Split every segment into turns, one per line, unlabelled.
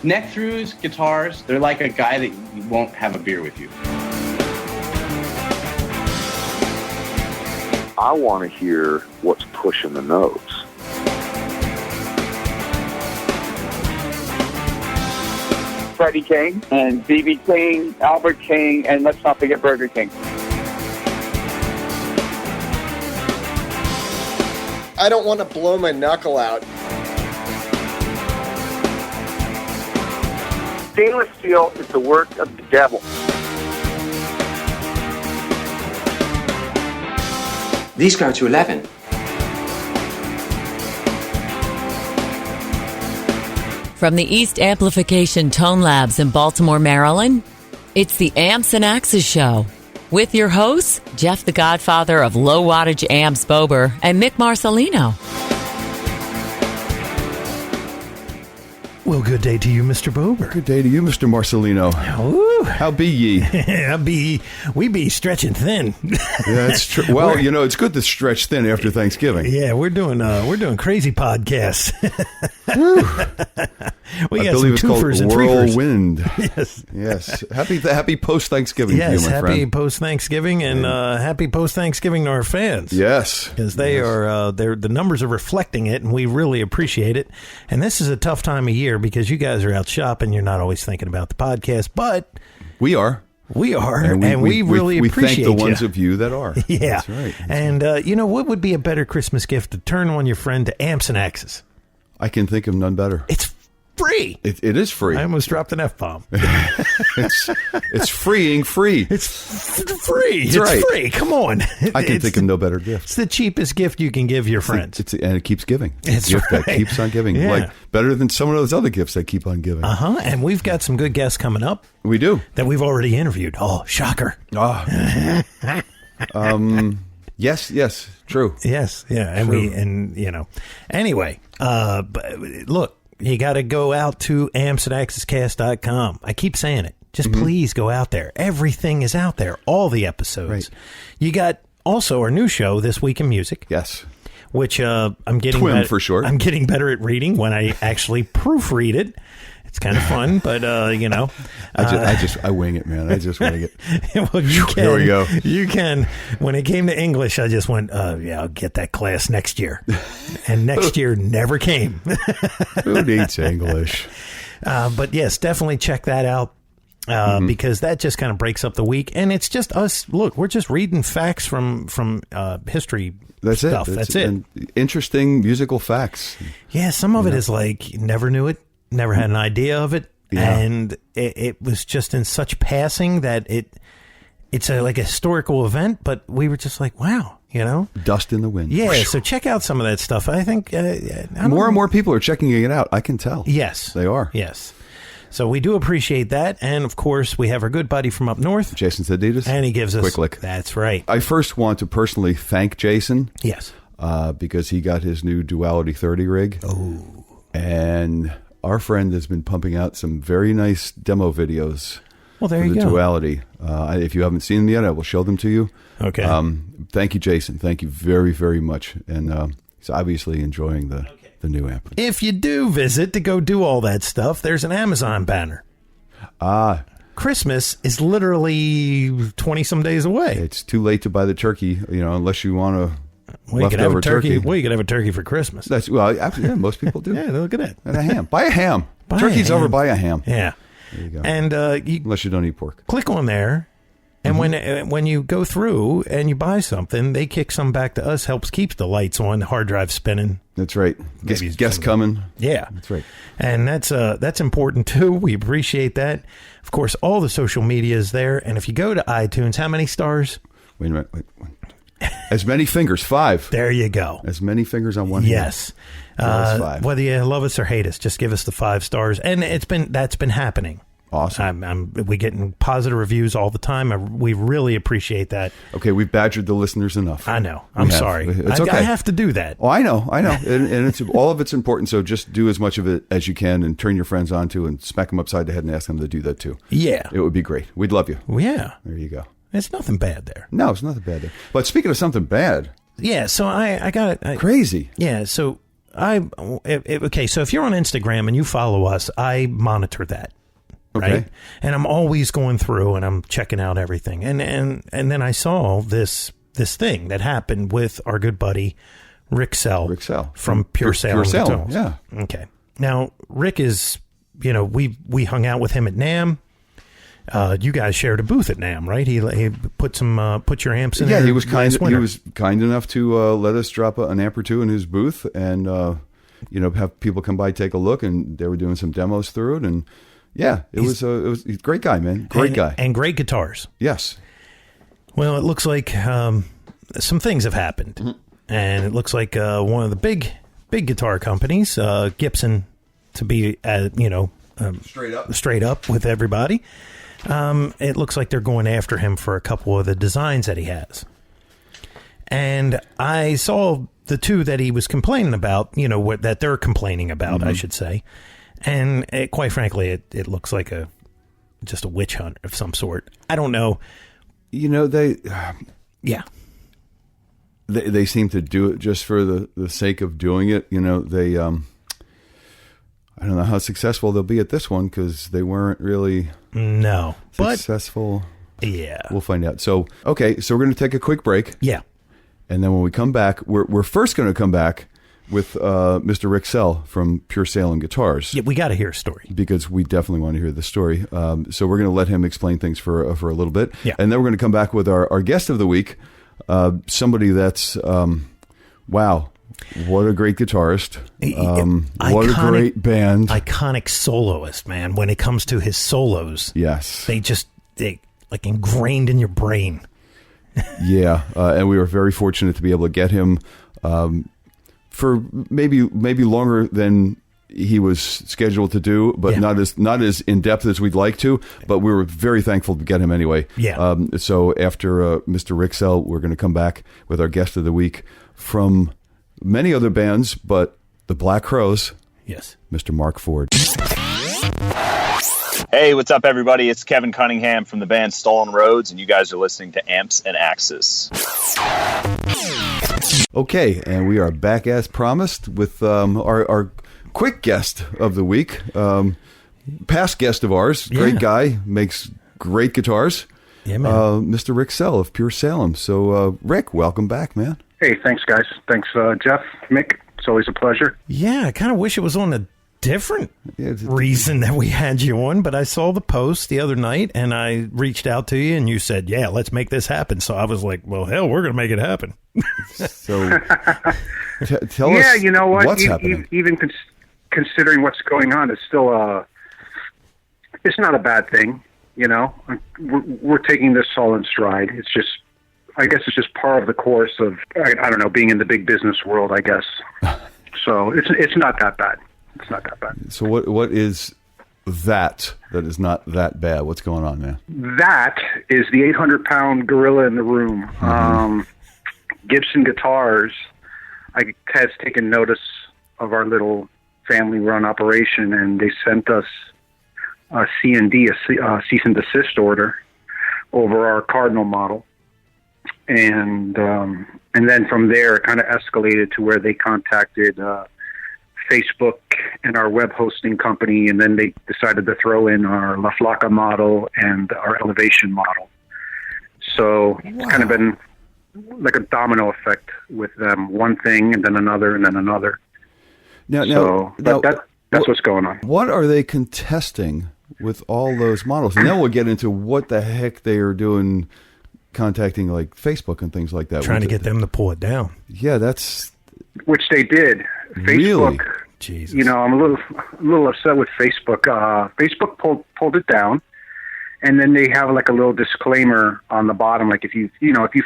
Neck-throughs, guitars, they're like a guy that won't have a beer with you.
I want to hear what's pushing the notes.
Freddie King and B.B. King, Albert King, and let's not forget Burger King.
I don't want to blow my knuckle out.
Stainless steel is the work of the devil.
These go to 11.
From the East Amplification Tone Labs in Baltimore, Maryland, it's the Amps and Axes Show. With your hosts, Jeff the Godfather of Low Wattage Amps Bober and Mick Marcelino.
Well, good day to you, Mr. Bober.
Good day to you, Mr. Marcelino.
Ooh.
How be ye?
We be stretching thin.
Yeah, that's true. Well, it's good to stretch thin after Thanksgiving.
Yeah, we're doing crazy podcasts. We
I
got
believe
some
it's
twofers
called
and threefers.
Whirlwind.
Yes.
Yes. Happy post-Thanksgiving to you,
Yes,
my
happy
friend.
post-Thanksgiving and happy post-Thanksgiving to our fans.
Yes.
Because they are, the numbers are reflecting it, and we really appreciate it. And this is a tough time of year because you guys are out shopping. You're not always thinking about the podcast, but
we are.
We are, and we really appreciate
thank the ones of you that are.
Yeah.
That's right.
And what would be a better Christmas gift to turn on your friend to Amps and Axes?
I can think of none better.
It's free.
It is free.
I almost dropped an F-bomb.
It's freeing free.
It's free. It's
right.
free. Come on.
I can think of no better gift.
It's the cheapest gift you can give your friends.
And it keeps giving. It's a gift
right.
that keeps on giving.
Yeah.
Like better than some of those other gifts that keep on giving.
Uh-huh. And we've got some good guests coming up.
We do.
That we've already interviewed. Oh, shocker.
Yes, true.
Yes, yeah. And
true.
Anyway, but look, you got to go out to ampsandaxescast.com. I keep saying it. Just please go out there. Everything is out there. All the episodes.
Right.
You got also our new show, This Week in Music.
Yes.
Which I'm getting
TWIM for short.
I'm getting better at reading when I actually proofread it. It's kind of fun, but I
wing it, man. I just wing it.
Well, you can.
Here we go.
You can. When it came to English, I just went, I'll get that class next year. And next year never came.
Who needs English?
But yes, definitely check that out. Because that just kind of breaks up the week, and it's just us. Look, we're just reading facts from history. Stuff. That's it.
And interesting musical facts.
Yeah, some of it is like never knew it, never had an idea of it, and it was just in such passing that it's like a historical event. But we were just like, wow,
dust in the wind.
Yeah, so check out some of that stuff. I think
more and more people are checking it out. I can tell.
Yes,
they are.
Yes. So we do appreciate that. And, of course, we have our good buddy from up north.
Jason Sadidas.
And he gives us...
Quick Lick.
That's right.
I first want to personally thank Jason.
Yes.
Because he got his new Duality 30 rig.
Oh.
And our friend has been pumping out some very nice demo videos.
Well, there
for
you
the
go.
Duality. If you haven't seen them yet, I will show them to you.
Okay.
Thank you, Jason. Thank you very, very much. And he's obviously enjoying the new amp.
If you do visit to go do all that stuff, there's an Amazon banner. Christmas is literally 20-some days away.
It's too late to buy the turkey, unless you want a leftover turkey.
Well, you could have a turkey for Christmas.
That's most people do.
Yeah, look at that.
And a ham. Buy a ham. Turkey's over, buy a ham.
Yeah.
There you go.
And
unless you don't eat pork.
Click on there. And when you go through and you buy something, they kick some back to us, helps keep the lights on, the hard drive spinning.
That's right. Guests coming.
Yeah.
That's right.
And that's important, too. We appreciate that. Of course, all the social media is there. And if you go to iTunes, how many stars?
Wait a minute. As many fingers, 5.
There you go.
As many fingers on one hand.
Yes.
5.
Whether you love us or hate us, just give us the 5 stars. And that's been happening.
Awesome.
We're getting positive reviews all the time. We really appreciate that.
Okay, we've badgered the listeners enough.
I know. I'm sorry.
It's okay.
I have to do that.
Oh, I know. and it's all of it's important, so just do as much of it as you can and turn your friends onto and smack them upside the head and ask them to do that too.
Yeah.
It would be great. We'd love you.
Yeah.
There you go.
It's nothing bad there.
No, it's nothing bad there. But speaking of something bad.
Yeah, so I got it.
Crazy.
Yeah, so okay, so if you're on Instagram and you follow us, I monitor that.
Okay.
Right? And I'm always going through and I'm checking out everything. And then I saw this thing that happened with our good buddy Rick Sell from PureSalem
PureSalem,
Guitars.
yeah.
Okay. Now, Rick is, we hung out with him at NAMM. You guys shared a booth at NAMM, right? He put your amps in there.
Yeah, he was kind enough to let us drop an amp or two in his booth and have people come by, take a look, and they were doing some demos through it, and yeah, he's a great guy, man. Great guy.
And great guitars.
Yes.
Well, it looks like some things have happened. Mm-hmm. And it looks like one of the big guitar companies, Gibson, to be, straight up with everybody. It looks like they're going after him for a couple of the designs that he has. And I saw the two that he was complaining about, that they're complaining about, mm-hmm. I should say. And quite frankly, it looks like just a witch hunt of some sort. I don't know.
They seem to do it just for the sake of doing it. They I don't know how successful they'll be at this one because they weren't really successful.
Yeah,
we'll find out. So okay, so we're going to take a quick break.
Yeah,
and then when we come back, we're first going to come back with Mr. Rick Sell from PureSalem Guitars.
Yeah, we got to hear a story.
Because we definitely want to hear the story. So we're going to let him explain things for a little bit.
Yeah.
And then we're going to come back with our guest of the week, somebody that's, wow, what a great guitarist. What a great band.
Iconic soloist, man. When it comes to his solos.
Yes.
They like ingrained in your brain.
Yeah. And we were very fortunate to be able to get him for maybe longer than he was scheduled to do, but not as in depth as we'd like to. But we were very thankful to get him anyway.
Yeah.
So after Mr. Rick Sell, we're going to come back with our guest of the week from many other bands, but the Black Crowes.
Yes.
Mr. Marc Ford.
Hey, what's up, everybody? It's Kevin Cunningham from the band Stolen Roads, and you guys are listening to Amps and Axes.
Okay, and we are back as promised with our quick guest of the week. Past guest of ours, great guy, makes great guitars.
Yeah, man.
Mr. Rick Sell of PureSalem. So, Rick, welcome back, man.
Hey, thanks, guys. Thanks, Jeff, Mick. It's always a pleasure.
Yeah, I kind of wish it was on a different reason that we had you on, but I saw the post the other night and I reached out to you and you said, yeah, let's make this happen. So I was like, well, hell, we're going to make it happen.
So tell us,
yeah, you know what?
What's happening?
Even considering what's going on, it's still it's not a bad thing. We're taking this all in stride. It's just, I guess it's just part of the course of, I don't know, being in the big business world, I guess. So it's not that bad. It's not that bad.
So what is that is not that bad? What's going on there?
That is the 800-pound gorilla in the room. Mm-hmm. Gibson Guitars has taken notice of our little family-run operation, and they sent us a C&D, a cease and desist order over our Cardinal model. And then from there, it kind of escalated to where they contacted Facebook and our web hosting company, and then they decided to throw in our La Flaca model and our Elevation model. So it's kind of been like a domino effect with them, one thing and then another and then another.
Now,
that's what's going on.
What are they contesting with all those models? And then we'll get into what the heck they are doing, contacting like Facebook and things like that.
Trying to get them to pull it down.
Yeah, that's...
Which they did.
Really?
Facebook,
Jesus.
I'm a little upset with Facebook. Facebook pulled it down, and then they have like a little disclaimer on the bottom, like if you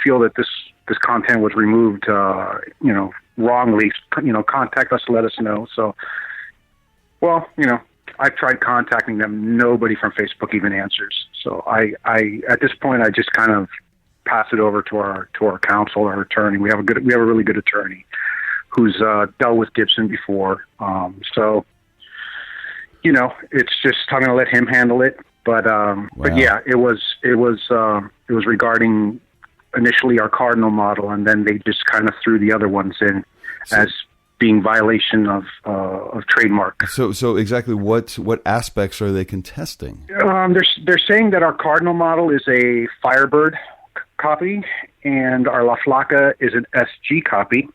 feel that this content was removed, wrongly, contact us, let us know. So, well, I've tried contacting them. Nobody from Facebook even answers. So I at this point I just kind of pass it over to our counsel, our attorney. We have a really good attorney who's dealt with Gibson before. So, it's just, I'm going to let him handle it. But yeah, it was regarding initially our Cardinal model, and then they just kind of threw the other ones in as being violation of trademark.
So exactly what aspects are they contesting?
They're saying that our Cardinal model is a Firebird copy, and our La Flaca is an SG copy,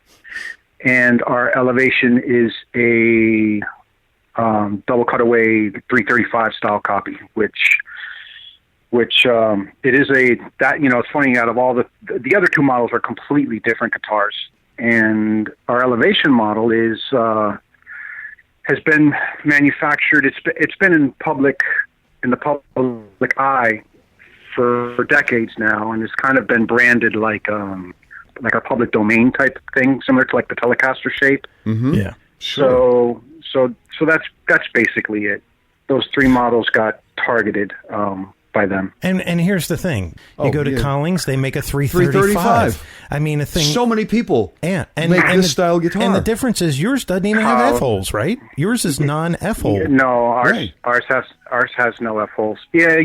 and our Elevation is a double cutaway 335 style copy, which it is it's funny, out of all the other two models are completely different guitars, and our Elevation model has been manufactured. It's been in the public eye for decades now, and it's kind of been branded like a public domain type thing, similar to like the Telecaster shape.
Mm-hmm.
Yeah.
Sure. So that's basically it. Those three models got targeted by them.
And here's the thing: you go to Collings, they make a 335. I mean, a thing.
So many people
and
make this style guitar.
And the difference is yours doesn't even have F holes, right? Yours is non-F hole.
No, ours has no F holes. Yeah,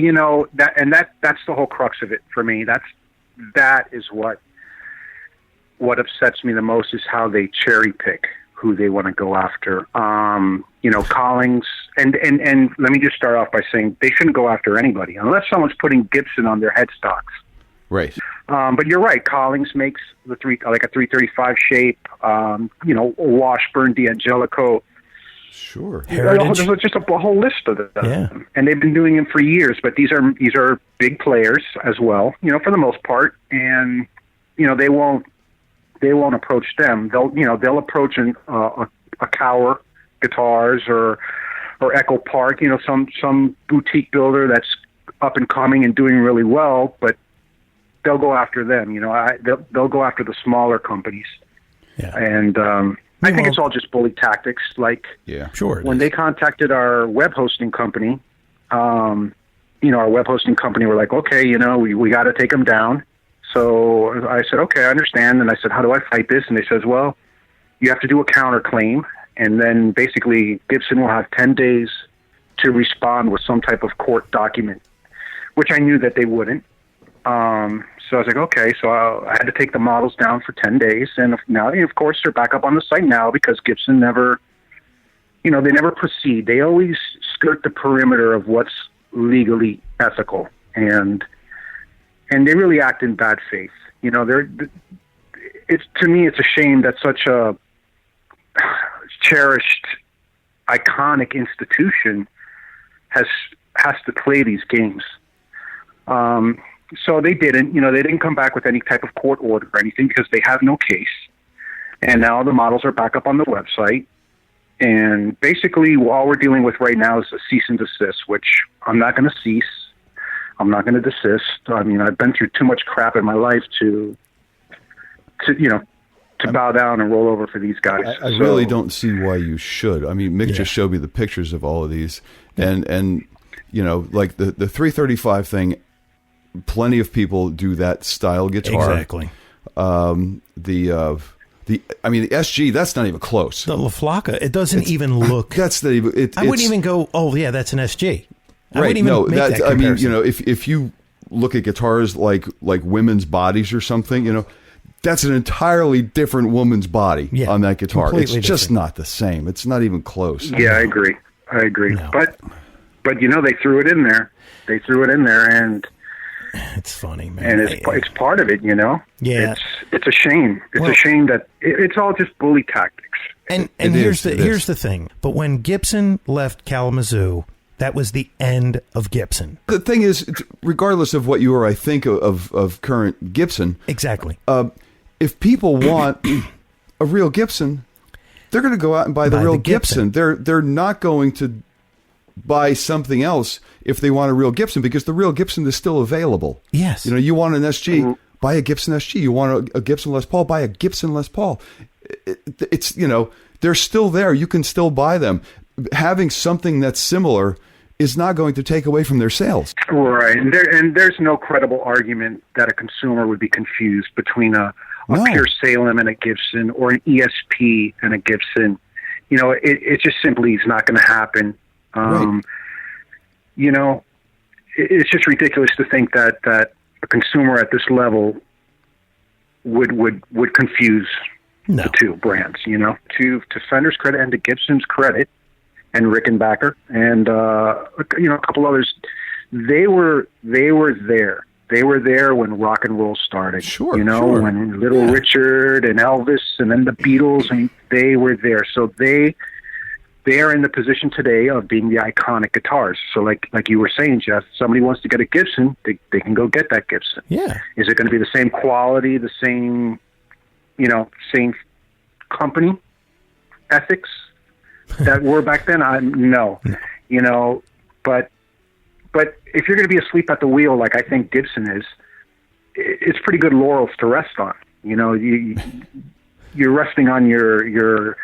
that's the whole crux of it for me. That is what upsets me the most, is how they cherry pick who they want to go after. Collings, and let me just start off by saying they shouldn't go after anybody unless someone's putting Gibson on their headstocks.
Right.
But you're right. Collings makes a 335 shape. Washburn, D'Angelico.
Sure.
There's just a whole list of them.
Yeah.
And they've been doing them for years. But these are big players as well. For the most part, and they won't approach them. They'll approach a Cower Guitars or Echo Park. Some boutique builder that's up and coming and doing really well, but they'll go after them. They'll go after the smaller companies. Yeah. And I think it's all just bully tactics. Like,
yeah,
sure.
When they contacted our web hosting company, our web hosting company were like, okay, we got to take them down. So I said, okay, I understand. And I said, how do I fight this? And they says, well, you have to do a counterclaim. And then basically Gibson will have 10 days to respond with some type of court document, which I knew that they wouldn't. So I was like, okay. So I had to take the models down for 10 days. And now, of course, they're back up on the site now because Gibson never, they never proceed. They always skirt the perimeter of what's legally ethical. And they really act in bad faith. To me, it's a shame that such a cherished, iconic institution has to play these games. So they didn't. They didn't come back with any type of court order or anything because they have no case. And now the models are back up on the website. And basically, all we're dealing with right now is a cease and desist, which I'm not going to cease. I'm not going to desist. I mean, I've been through too much crap in my life to bow down and roll over for these guys.
I really don't see why you should. I mean, Mick just showed me the pictures of all of these, and like the 335 thing. Plenty of people do that style guitar.
Exactly.
The SG, that's not even close.
The La Flaca, it doesn't even look.
That's not even.
I wouldn't even go. Oh yeah, that's an SG.
Right. If you look at guitars like women's bodies or something, that's an entirely different woman's body on that guitar. It's just not the same. It's not even close.
Yeah, I agree. No. But they threw it in there. They threw it in there, and
it's funny, man.
And it's part of it,
Yeah.
It's a shame. It's a shame that it's all just bully tactics.
And here's the thing. But when Gibson left Kalamazoo, that was the end of Gibson.
The thing is, regardless of what you or I think of current Gibson,
exactly.
If people want a real Gibson, they're going to go out and buy the real Gibson. They're not going to buy something else if they want a real Gibson, because the real Gibson is still available.
Yes.
You want an SG, buy a Gibson SG. You want a Gibson Les Paul, buy a Gibson Les Paul. It's they're still there. You can still buy them. Having something that's similar is not going to take away from their sales.
Right. And there's no credible argument that a consumer would be confused between a PureSalem and a Gibson, or an ESP and a Gibson. It just simply is not going to happen.
Right.
It's just ridiculous to think that a consumer at this level would confuse the two brands, to Fender's credit and to Gibson's credit, and Rickenbacker and a couple others. They were there. They were there when rock and roll started.
Sure.
When Little Richard and Elvis and then the Beatles, and they were there. So they are in the position today of being the iconic guitars. So like you were saying, Jeff, somebody wants to get a Gibson, they can go get that Gibson.
Yeah.
Is it going to be the same quality, the same, same company ethics that were back then? No. But if you're going to be asleep at the wheel, like I think Gibson is, it's pretty good laurels to rest on. You're resting on your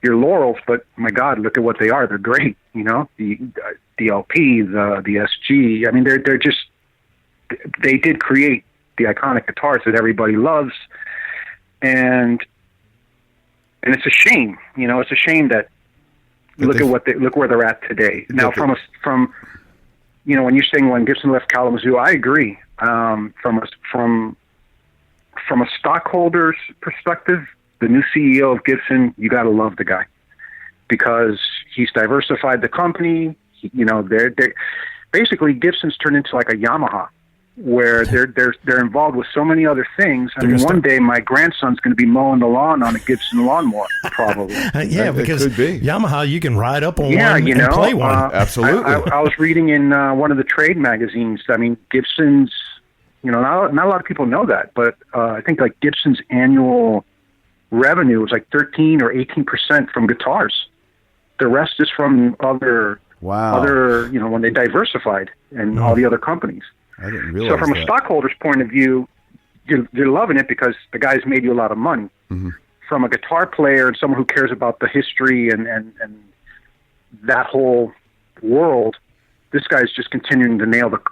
laurels, but my God, look at what they are. They're great. The LP, the SG. I mean, they're just, they did create the iconic guitars that everybody loves, and it's a shame. It's a shame that look where they're at today. Now, from when you're saying when Gibson left Kalamazoo, I agree. From a stockholder's perspective, the new CEO of Gibson, you got to love the guy because he's diversified the company. They're basically Gibson's turned into like a Yamaha, where they're involved with so many other things. I mean, one day my grandson's going to be mowing the lawn on a Gibson lawnmower, probably.
Yeah, because Yamaha, you can ride up on one and play one.
Absolutely.
I was reading in one of the trade magazines. I mean, Gibson's, not a lot of people know that, but I think like Gibson's annual revenue was like 13 or 18% from guitars. The rest is from other, when they diversified and all the other companies.
I didn't realize
so from
that.
a stockholder's point of view, you're loving it because the guy's made you a lot of money.
Mm-hmm.
From a guitar player and someone who cares about the history and that whole world, this guy's just continuing to nail the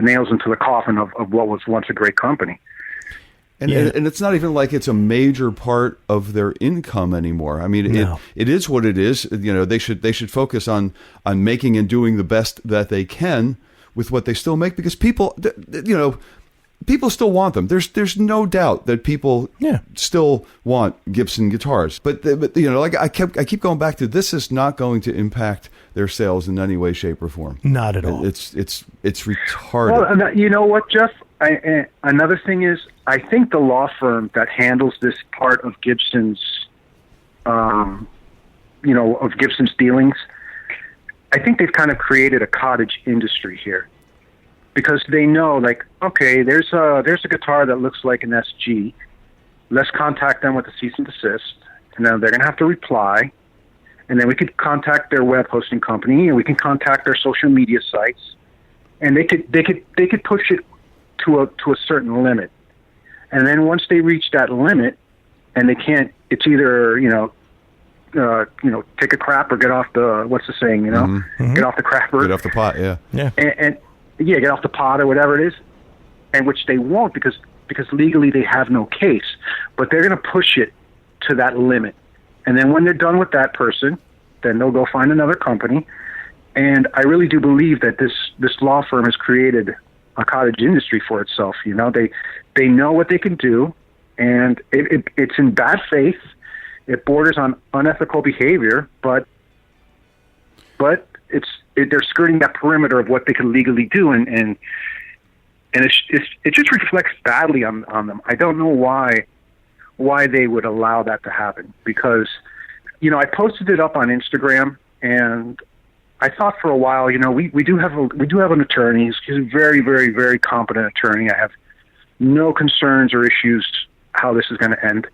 nails into the coffin of what was once a great company.
And it's not even like it's a major part of their income anymore. I mean, it is what it is. They should focus on making and doing the best that they can with what they still make, because people still want them. There's no doubt that people still want Gibson guitars, but like I keep going back to, this is not going to impact their sales in any way, shape, or form.
Not at all.
It's retarded.
Well, you know what, Jeff? Another thing is, I think the law firm that handles this part of Gibson's, of Gibson's dealings, I think they've kind of created a cottage industry here, because they know, like, okay, there's a guitar that looks like an SG. Let's contact them with a cease and desist, and then they're going to have to reply, and then we could contact their web hosting company, and we can contact their social media sites, and they could push it to a certain limit, and then once they reach that limit, and they can't, it's either take a crap or get off the, what's the saying,
Mm-hmm.
get off the crapper.
Get off the pot, yeah.
And get off the pot or whatever it is, and which they won't because legally they have no case, but they're going to push it to that limit. And then when they're done with that person, then they'll go find another company. And I really do believe that this law firm has created a cottage industry for itself. They know what they can do, and it's in bad faith. It borders on unethical behavior, but they're skirting that perimeter of what they can legally do, and it just reflects badly on them. I don't know why they would allow that to happen, because I posted it up on Instagram, and I thought for a while, we do have an attorney. He's a very, very, very competent attorney. I have no concerns or issues how this is going to end.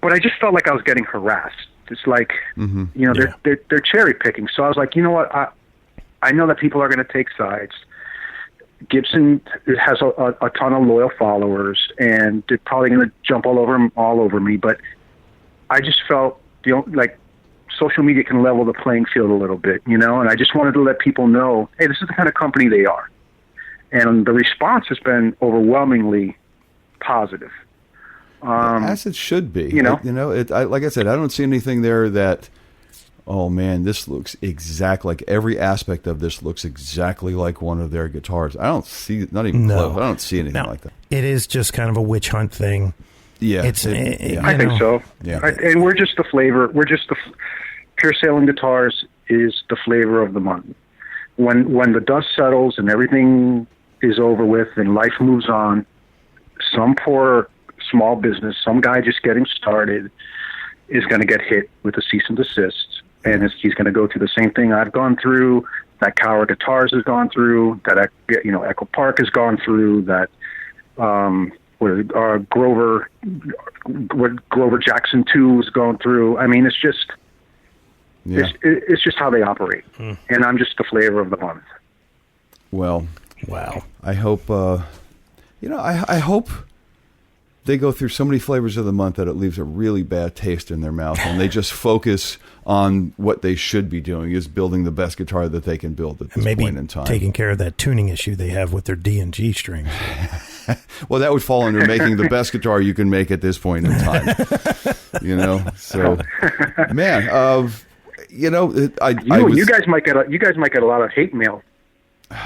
But I just felt like I was getting harassed. It's like, they're cherry picking. So I was like, you know what? I know that people are going to take sides. Gibson has a ton of loyal followers, and they're probably going to jump all over me. But I just felt, like social media can level the playing field a little bit, and I just wanted to let people know, hey, this is the kind of company they are. And the response has been overwhelmingly positive.
As it should be. Like I said, I don't see anything there that, oh man, this looks exactly like, every aspect of this looks exactly like one of their guitars. I don't see, not even close. I don't see anything like that.
It is just kind of a witch hunt thing.
Yeah,
I
think so.
Yeah,
and we're just the flavor. PureSalem Guitars is the flavor of the month. When the dust settles and everything is over with and life moves on, some poor small business, some guy just getting started, is going to get hit with a cease and desist, and he's going to go through the same thing I've gone through, that Cower Guitars has gone through, that Echo Park has gone through, that Grover Jackson 2 has gone through. I mean, it's just it's just how they operate, and I'm just the flavor of the month.
Well,
wow.
I hope I hope they go through so many flavors of the month that it leaves a really bad taste in their mouth, and they just focus on what they should be doing, is building the best guitar that they can build at this point in time.
Taking care of that tuning issue they have with their D and G strings.
Well, that would fall under making the best guitar you can make at this point in time. So, man,
you guys might get a lot of hate mail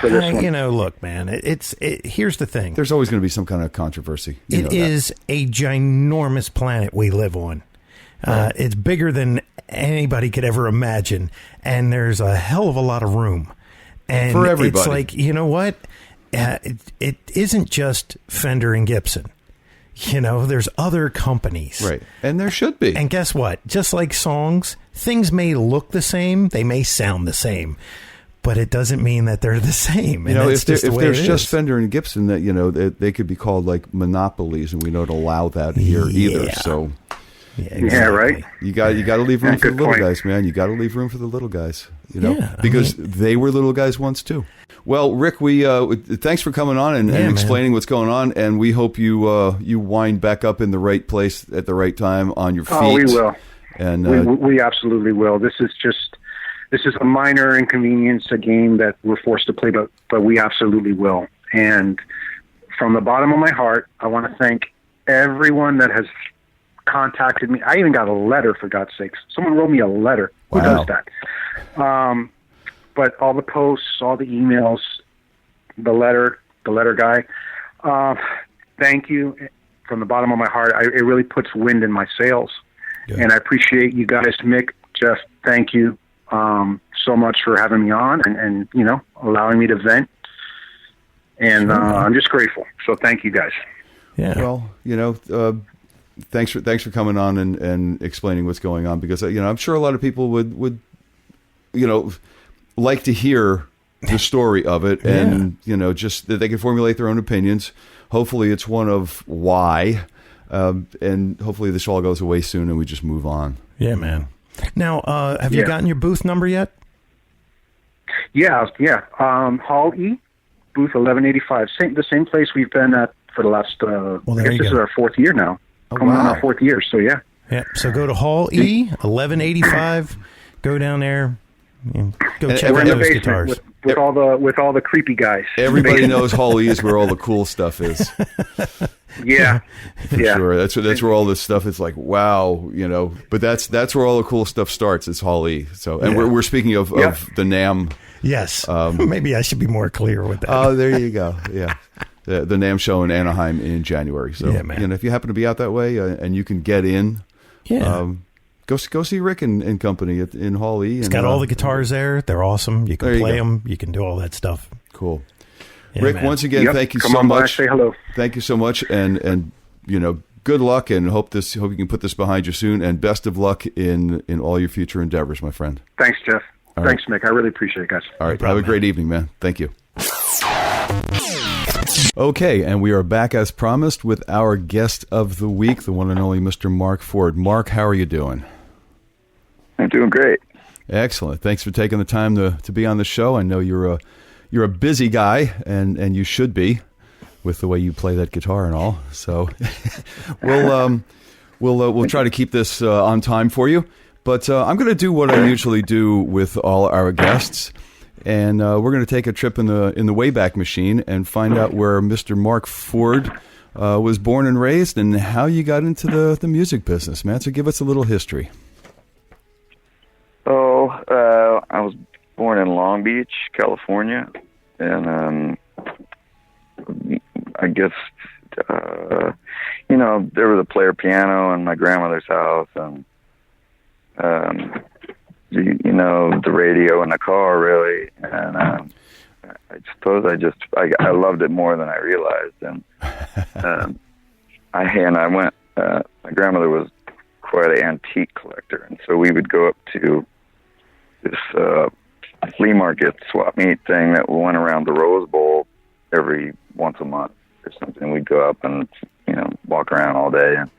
for this one.
Look, man, here's the thing.
There's always going to be some kind of controversy.
It is a ginormous planet we live on. It's bigger than anybody could ever imagine, and there's a hell of a lot of room. And
for everybody.
It's like, you know what? It isn't just Fender and Gibson. There's other companies.
Right. And there should be.
And guess what? Just like songs, things may look the same, they may sound the same, but it doesn't mean that they're the same. And
if there's just Fender and Gibson, that they could be called like monopolies, and we don't allow that here either. So
right.
You got to leave room for the little guys, man. You got to leave room for the little guys. Because they were little guys once too. Well, Rick, we thanks for coming on and explaining what's going on, and we hope you wind back up in the right place at the right time on your feet.
Oh, we will,
and
we absolutely will. This is a minor inconvenience, a game that we're forced to play, but we absolutely will. And from the bottom of my heart, I want to thank everyone that has contacted me. I even got a letter, for God's sakes. Someone wrote me a letter. Who does that? But all the posts, all the emails, the letter guy, thank you from the bottom of my heart. It really puts wind in my sails. Good. And I appreciate you guys, Mick, Jeff, thank you so much for having me on and allowing me to vent. And I'm just grateful. So thank you guys.
Yeah.
Well, thanks for coming on and explaining what's going on, because I'm sure a lot of people would like to hear the story of it, and just that they can formulate their own opinions. Hopefully it's one of why, and hopefully this all goes away soon and we just move on.
Yeah, man. Now, have you gotten your booth number yet?
Yeah. Hall E, booth 1185. The same place we've been at for the last, I guess this is our fourth year now. Coming on our fourth year, so yeah.
Yeah, so go to Hall E, 1185, go down there, go check out those guitars.
With all the creepy guys.
Everybody knows Hall E is where all the cool stuff is.
Yeah.
For sure. That's where all this stuff is like, wow, but that's where all the cool stuff starts, is Hall E. So, and we're speaking of the NAMM.
Yes. Maybe I should be more clear with that.
Oh, there you go. Yeah. The NAMM show in Anaheim in January. So, if you happen to be out that way and you can get in, go see Rick and company in Hall E.
He's got all the guitars there. They're awesome. You can play them. You can do all that stuff.
Cool.
Yeah,
Rick,
man.
once again, thank you so much.
Say hello.
Thank you so much, and good luck, and hope you can put this behind you soon, and best of luck in all your future endeavors, my friend.
Thanks, Jeff. Thanks, Mick. I really appreciate it, guys.
All right. Have a great evening, man. Thank you. Okay, and we are back as promised with our guest of the week, the one and only Mr. Marc Ford. Marc, how are you doing?
I'm doing great.
Excellent. Thanks for taking the time to be on the show. I know you're a busy guy, and you should be, with the way you play that guitar and all. So we'll try to keep this on time for you. But I'm going to do what I usually do with all our guests. And we're going to take a trip in the Wayback Machine and find out where Mr. Marc Ford was born and raised, and how you got into the music business, man. So give us a little history.
I was born in Long Beach, California, and I guess
there was a player piano in my grandmother's house, and the radio in the car, really, and I suppose I loved it more than I realized, and I went. My grandmother was quite an antique collector, and so we would go up to this flea market swap meet thing that went around the Rose Bowl every once a month or something. We'd go up and walk around all day, and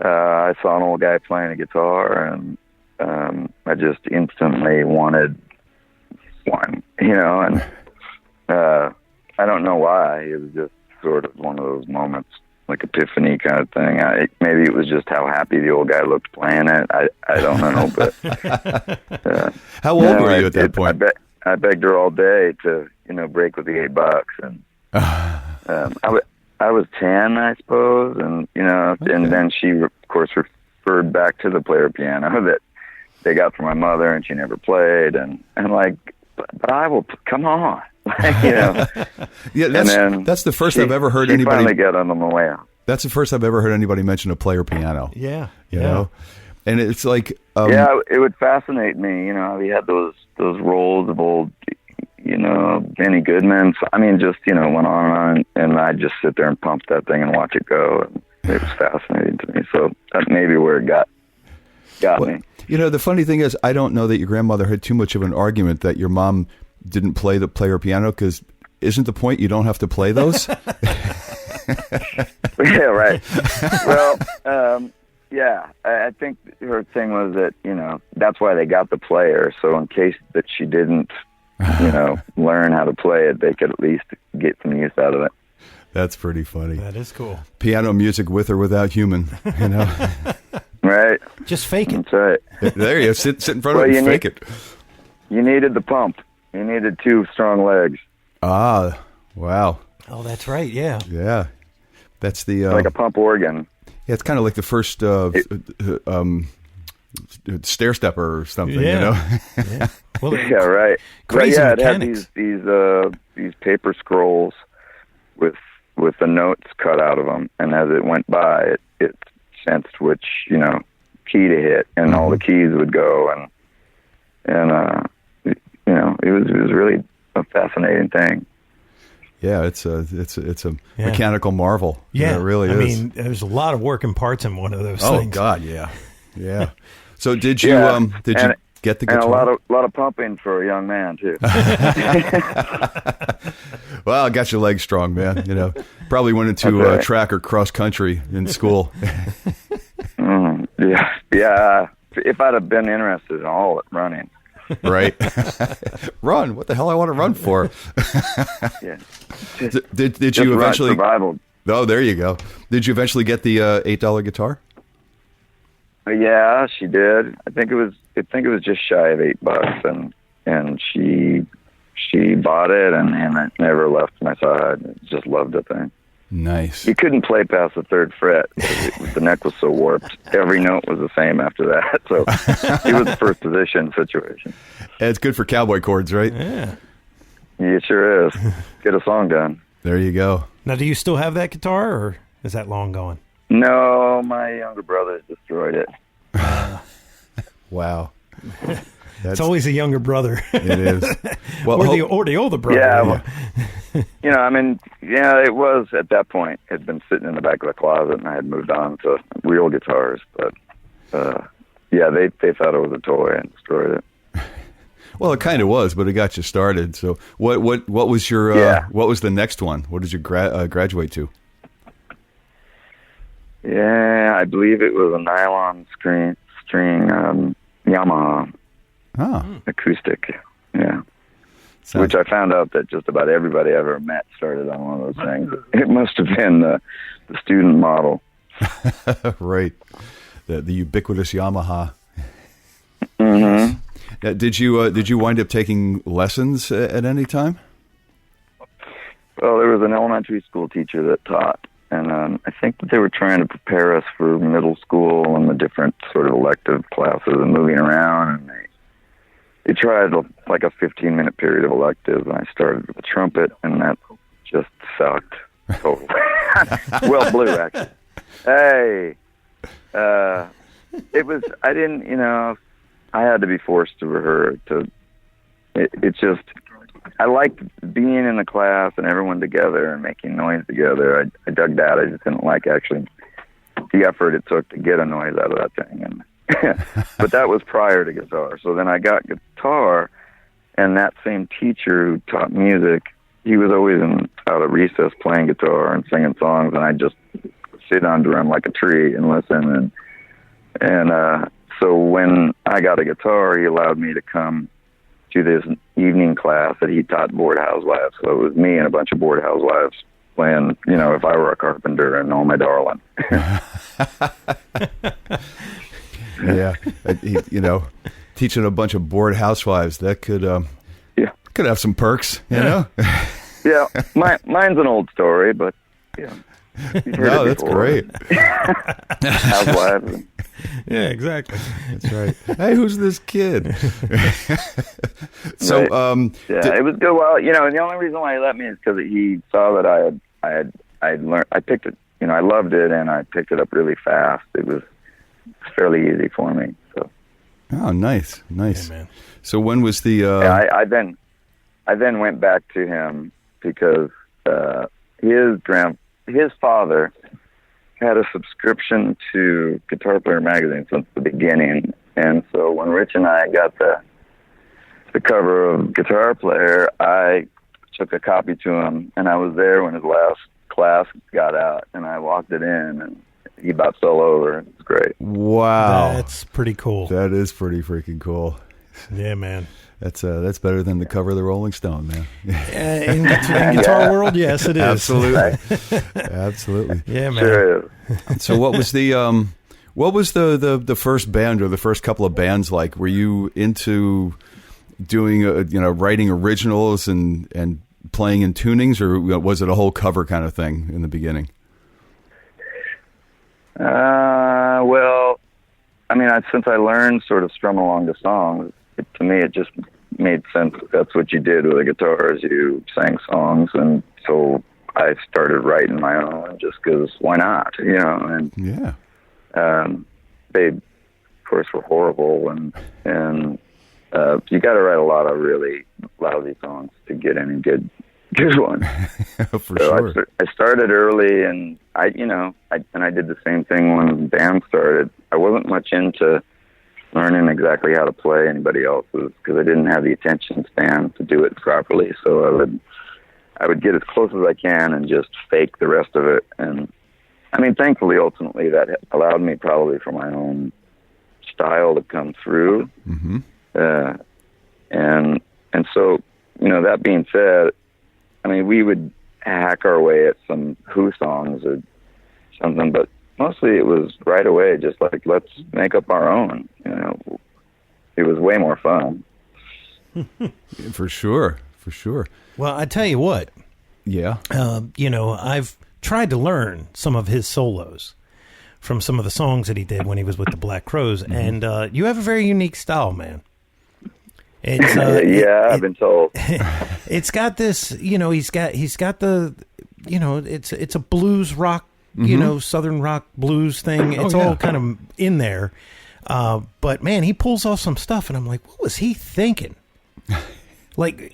I saw an old guy playing a guitar, and I just instantly wanted one, and I don't know why. It was just sort of one of those moments, like epiphany kind of thing. Maybe it was just how happy the old guy looked playing it. I don't know, but
how old were you at that point?
I begged her all day to break with the $8, and I was 10, I suppose, and okay. And then she of course referred back to the player piano that they got from my mother, and she never played, and like, but I will, come on. Yeah,
that's the first I've ever heard anybody.
Finally got on my way out.
That's the first I've ever heard anybody mention a player piano.
Yeah,
you know, and it's like,
it would fascinate me. We had those rolls of old, Benny Goodman. I mean, just went on, and I'd just sit there and pump that thing and watch it go, and it was fascinating to me. So that may be where it got me.
The funny thing is, I don't know that your grandmother had too much of an argument that your mom didn't play the player piano, because isn't the point you don't have to play those?
Yeah, right. Well, I think her thing was that, that's why they got the player. So in case that she didn't, learn how to play it, they could at least get some use out of it.
That's pretty funny.
That is cool.
Piano music with or without human,
Right.
Just fake it.
That's right.
There you go. Sit in front of it and fake it.
You needed the pump. You needed 2 strong legs.
Ah, wow.
Oh, that's right. Yeah.
Yeah. That's the
like a pump organ.
Yeah, it's kind of like the first stair stepper or something.
Yeah.
Yeah.
Well,
yeah, right.
Crazy
it
mechanics.
had these paper scrolls with the notes cut out of them, and as it went by, it sensed which key to hit, and all the keys would go, and it was really a fascinating thing.
Yeah, it's a mechanical marvel.
Yeah,
it really is.
I mean, there's a lot of working parts in one of those things.
Oh God, yeah. So did you get the guitar?
And a lot of pumping for a young man too.
Well, I got your legs strong, man. Probably went into track or cross country in school.
Yeah. If I'd have been interested in all at running.
Right. Run. What the hell I want to run for?
Yeah.
Did you eventually?
Survival.
Oh, there you go. Did you eventually get the $8 guitar?
Yeah, she did. I think it was just shy of $8, and she bought it, and it never left my side. Just loved the thing.
Nice.
You couldn't play past the 3rd fret. The neck was so warped. Every note was the same after that. So it was a first position situation.
And it's good for cowboy chords, right?
Yeah.
It sure is. Get a song done.
There you go.
Now, do you still have that guitar, or is that long gone?
No, my younger brother destroyed it.
Wow.
It's always a younger brother.
It is. Well,
or the older brother.
Yeah. It was at that point. It had been sitting in the back of the closet, and I had moved on to real guitars. But they thought it was a toy and destroyed it.
Well, it kind of was, but it got you started. So, what was your what was the next one? What did you graduate to?
Yeah, I believe it was a nylon string Yamaha. Acoustic, yeah. Which I found out that just about everybody I ever met started on one of those things. It must have been the student model.
Right. The ubiquitous Yamaha.
Mm-hmm.
Did you wind up taking lessons at any time?
Well, there was an elementary school teacher that taught, and I think that they were trying to prepare us for middle school and the different sort of elective classes and moving around, and they tried like a 15-minute period of electives, and I started with the trumpet, and that just sucked totally. Well, blue, actually. Hey, it was, I didn't, I had to be forced to rehearse. It's just, I liked being in the class and everyone together and making noise together. I dug that. I just didn't like actually the effort it took to get a noise out of that thing. And but that was prior to guitar. So then I got guitar, and that same teacher who taught music, he was always out of recess playing guitar and singing songs, and I'd just sit under him like a tree and listen. And so when I got a guitar, he allowed me to come to this evening class that he taught board housewives. So it was me and a bunch of board housewives playing, If I Were a Carpenter and Oh My Darling.
Yeah, teaching a bunch of bored housewives, that could have some perks, you know.
Yeah, mine's an old story, but
no, that's great.
Housewives.
Yeah, exactly.
That's right. Hey, who's this kid? So,
it was good. Well, and the only reason why he let me is because he saw that I had learned. I picked it. I loved it, and I picked it up really fast. It was fairly easy for me. So.
Oh, nice.
Yeah, man.
So when was the?
I then went back to him because his father had a subscription to Guitar Player magazine since the beginning, and so when Rich and I got the cover of Guitar Player, I took a copy to him, and I was there when his last class got out, and I walked it in, and he about fell over. It was great.
Wow,
that's pretty cool.
That is pretty freaking cool.
Yeah, man.
That's better than the cover of the Rolling Stone, man.
In guitar world, yes, it is.
Absolutely.
Yeah, man.
Sure.
So, what was the first band or the first couple of bands like? Were you into doing writing originals and playing in tunings, or was it a whole cover kind of thing in the beginning?
Well, since I learned sort of strum along the songs, to me it just made sense. That's what you did with a guitar, is you sang songs, and so I started writing my own just because why not, and they of course were horrible, and you got to write a lot of really lousy songs to get any good one.
For sure.
I started early, and I did the same thing when the band started. I wasn't much into learning exactly how to play anybody else's because I didn't have the attention span to do it properly. So I would get as close as I can and just fake the rest of it. And thankfully, ultimately, that allowed me probably for my own style to come through.
Mm-hmm.
And so, that being said, we would hack our way at some Who songs or something, but mostly it was right away, just like, let's make up our own. It was way more fun.
For sure.
Well, I tell you what.
Yeah.
I've tried to learn some of his solos from some of the songs that he did when he was with the Black Crowes, and you have a very unique style, man. It's,
I've been told.
It's got this, he's got the, it's a blues rock, Southern rock blues thing. It's all kind of in there. But man, he pulls off some stuff, and I'm like, what was he thinking? I'm like,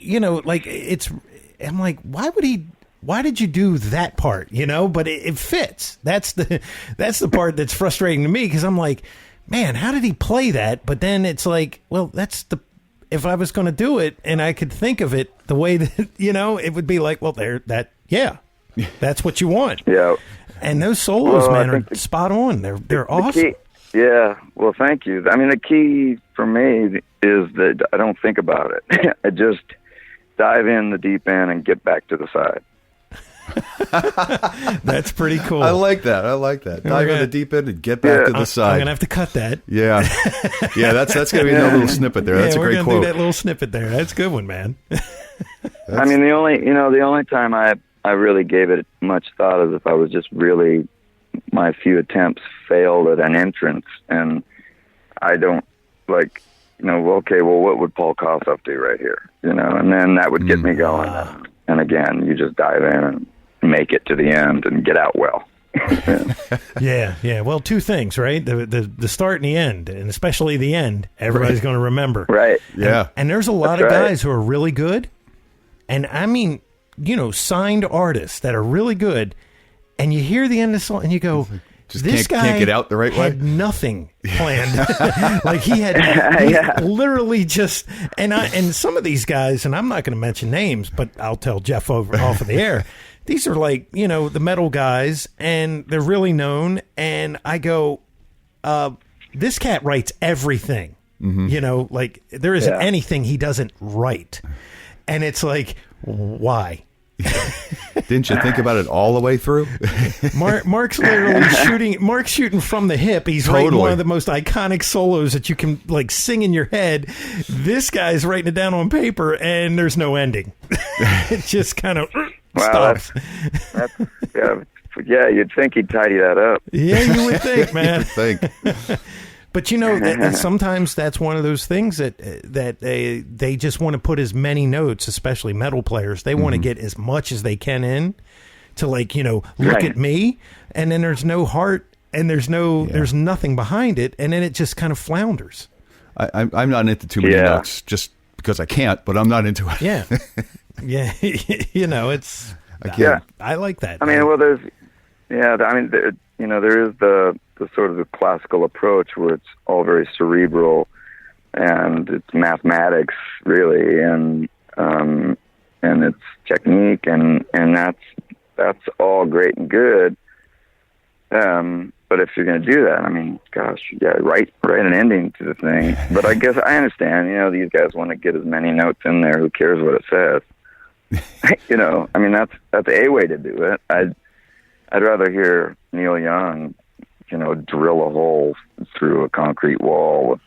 why did you do that part? But it fits. That's the part that's frustrating to me, because I'm like, man, how did he play that? But then it's like, well, if I was going to do it and I could think of it the way that, it would be like, well, that's what you want.
Yeah.
And those solos, man, are spot on. They're awesome.
Yeah. Well, thank you. The key for me is that I don't think about it. I just dive in the deep end and get back to the side.
That's pretty cool.
I like that. Dive in the deep end and get back to the side.
I'm going to have to cut that.
Yeah. Yeah, that's going to be a little snippet there. That's a great quote.
We're going to do that little snippet there. That's a good one, man.
The only time I really gave it much thought is if I was just really, my few attempts failed at an entrance, and I don't okay, well, what would Paul Kossoff do right here? And then that would get me going. And again, you just dive in and make it to the end and get out well.
Yeah. Well, two things, right? The start and the end, and especially the end, everybody's going to remember.
Right.
Yeah.
And there's a lot of guys who are really good. And I mean, signed artists that are really good. And you hear the end of the song and you go,
Just
this guy
can't get out the right way.
Had nothing planned. Like he had literally just, and some of these guys, and I'm not going to mention names, but I'll tell Jeff off of the air. These are like, the metal guys, and they're really known. And I go, this cat writes everything. Mm-hmm. Like there isn't anything he doesn't write. And it's like, why?
Didn't you think about it all the way through?
Mark's literally shooting. Mark's shooting from the hip. He's writing one of the most iconic solos that you can like sing in your head. This guy's writing it down on paper, and there's no ending. It just kind of stops.
That's yeah. You'd think he'd tidy that up.
Yeah, you would think, man.
You would think.
But sometimes that's one of those things that they just want to put as many notes, especially metal players. They want to get as much as they can in to look at me, and then there's no heart and there's nothing behind it, and then it just kind of flounders.
I'm not into too many notes just because I can't, but I'm not into it.
Yeah, yeah, it's. I like that.
I mean, well, there is the sort of the classical approach where it's all very cerebral and it's mathematics really, and it's technique, and that's all great and good. But if you're going to do that, I mean, gosh, write an ending to the thing. But I guess I understand, these guys want to get as many notes in there. Who cares what it says? I mean, that's a way to do it. I'd rather hear Neil Young, drill a hole through a concrete wall with,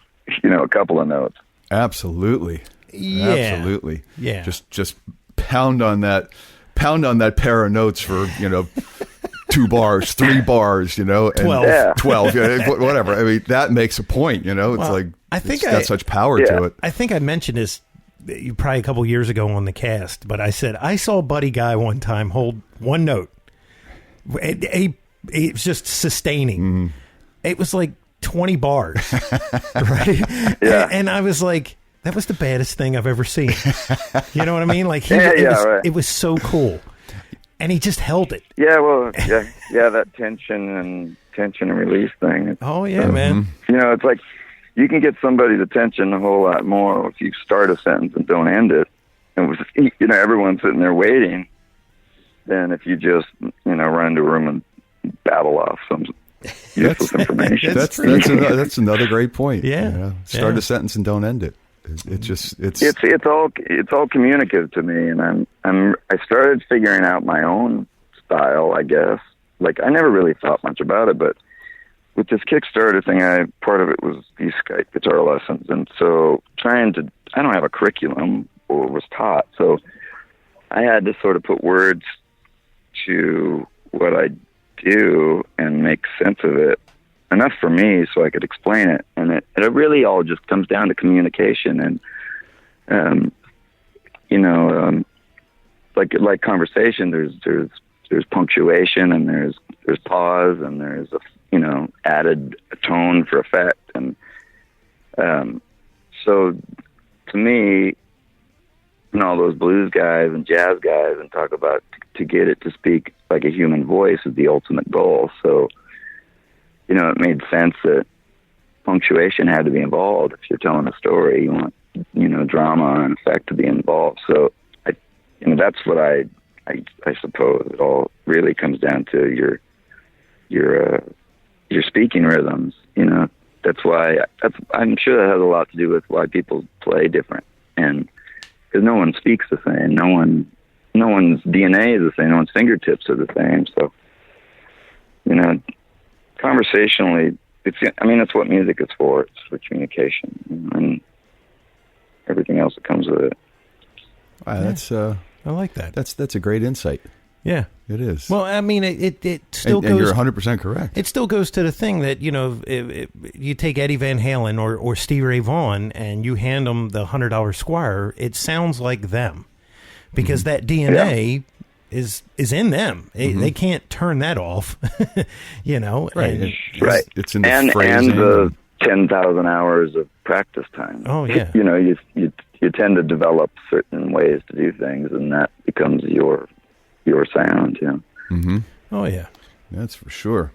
a couple of notes.
Absolutely.
Yeah.
Absolutely.
Yeah.
Just pound on that pair of notes for, 2 bars, 3 bars, and
12.
12, whatever. I mean, that makes a point, It's like, I think it's got such power to it.
I think I mentioned this probably a couple years ago on the cast, but I said, I saw Buddy Guy one time hold one note. It was just sustaining. Mm-hmm. It was like 20 bars, right?
Yeah.
And I was like, that was the baddest thing I've ever seen. You know what I mean? Like, it was so cool. And he just held it.
Yeah, well, that tension and release thing.
Man.
It's like you can get somebody's attention a whole lot more if you start a sentence and don't end it. And everyone's sitting there waiting. Than if you just, run into a room and babble off some useless information.
That's another great point.
Yeah.
Start a sentence and don't end it.
It's all communicative to me, and I started figuring out my own style, I guess. Like I never really thought much about it, but with this Kickstarter thing, part of it was these Skype guitar lessons, and so I don't have a curriculum or was taught, so I had to sort of put words to what I do and make sense of it enough for me so I could explain it. And it really all just comes down to communication and, like conversation, there's punctuation and there's pause and there's added tone for effect. And, so to me, and all those blues guys and jazz guys and talk about to get it to speak like a human voice is the ultimate goal. So, it made sense that punctuation had to be involved. If you're telling a story, you want, drama and effect to be involved. So that's what I suppose it all really comes down to your speaking rhythms. I'm sure that has a lot to do with why people play different. And, because no one speaks the same. No one's DNA is the same. No one's fingertips are the same. So, conversationally, that's what music is for. It's for communication and everything else that comes with it.
Wow, that's
I like that.
That's a great insight.
Yeah,
it is.
Well, it still goes.
And you're 100% correct.
It still goes to the thing that you take Eddie Van Halen or Stevie Ray Vaughan and you hand them the $100 Squire. It sounds like them because that DNA is in them. They can't turn that off. You know,
right?
Right.
It's in the
and
phrasing.
And the 10,000 hours of practice time.
Oh yeah.
You know, you tend to develop certain ways to do things, and that becomes your sound. You know.
Mm-hmm.
Oh yeah.
That's for sure.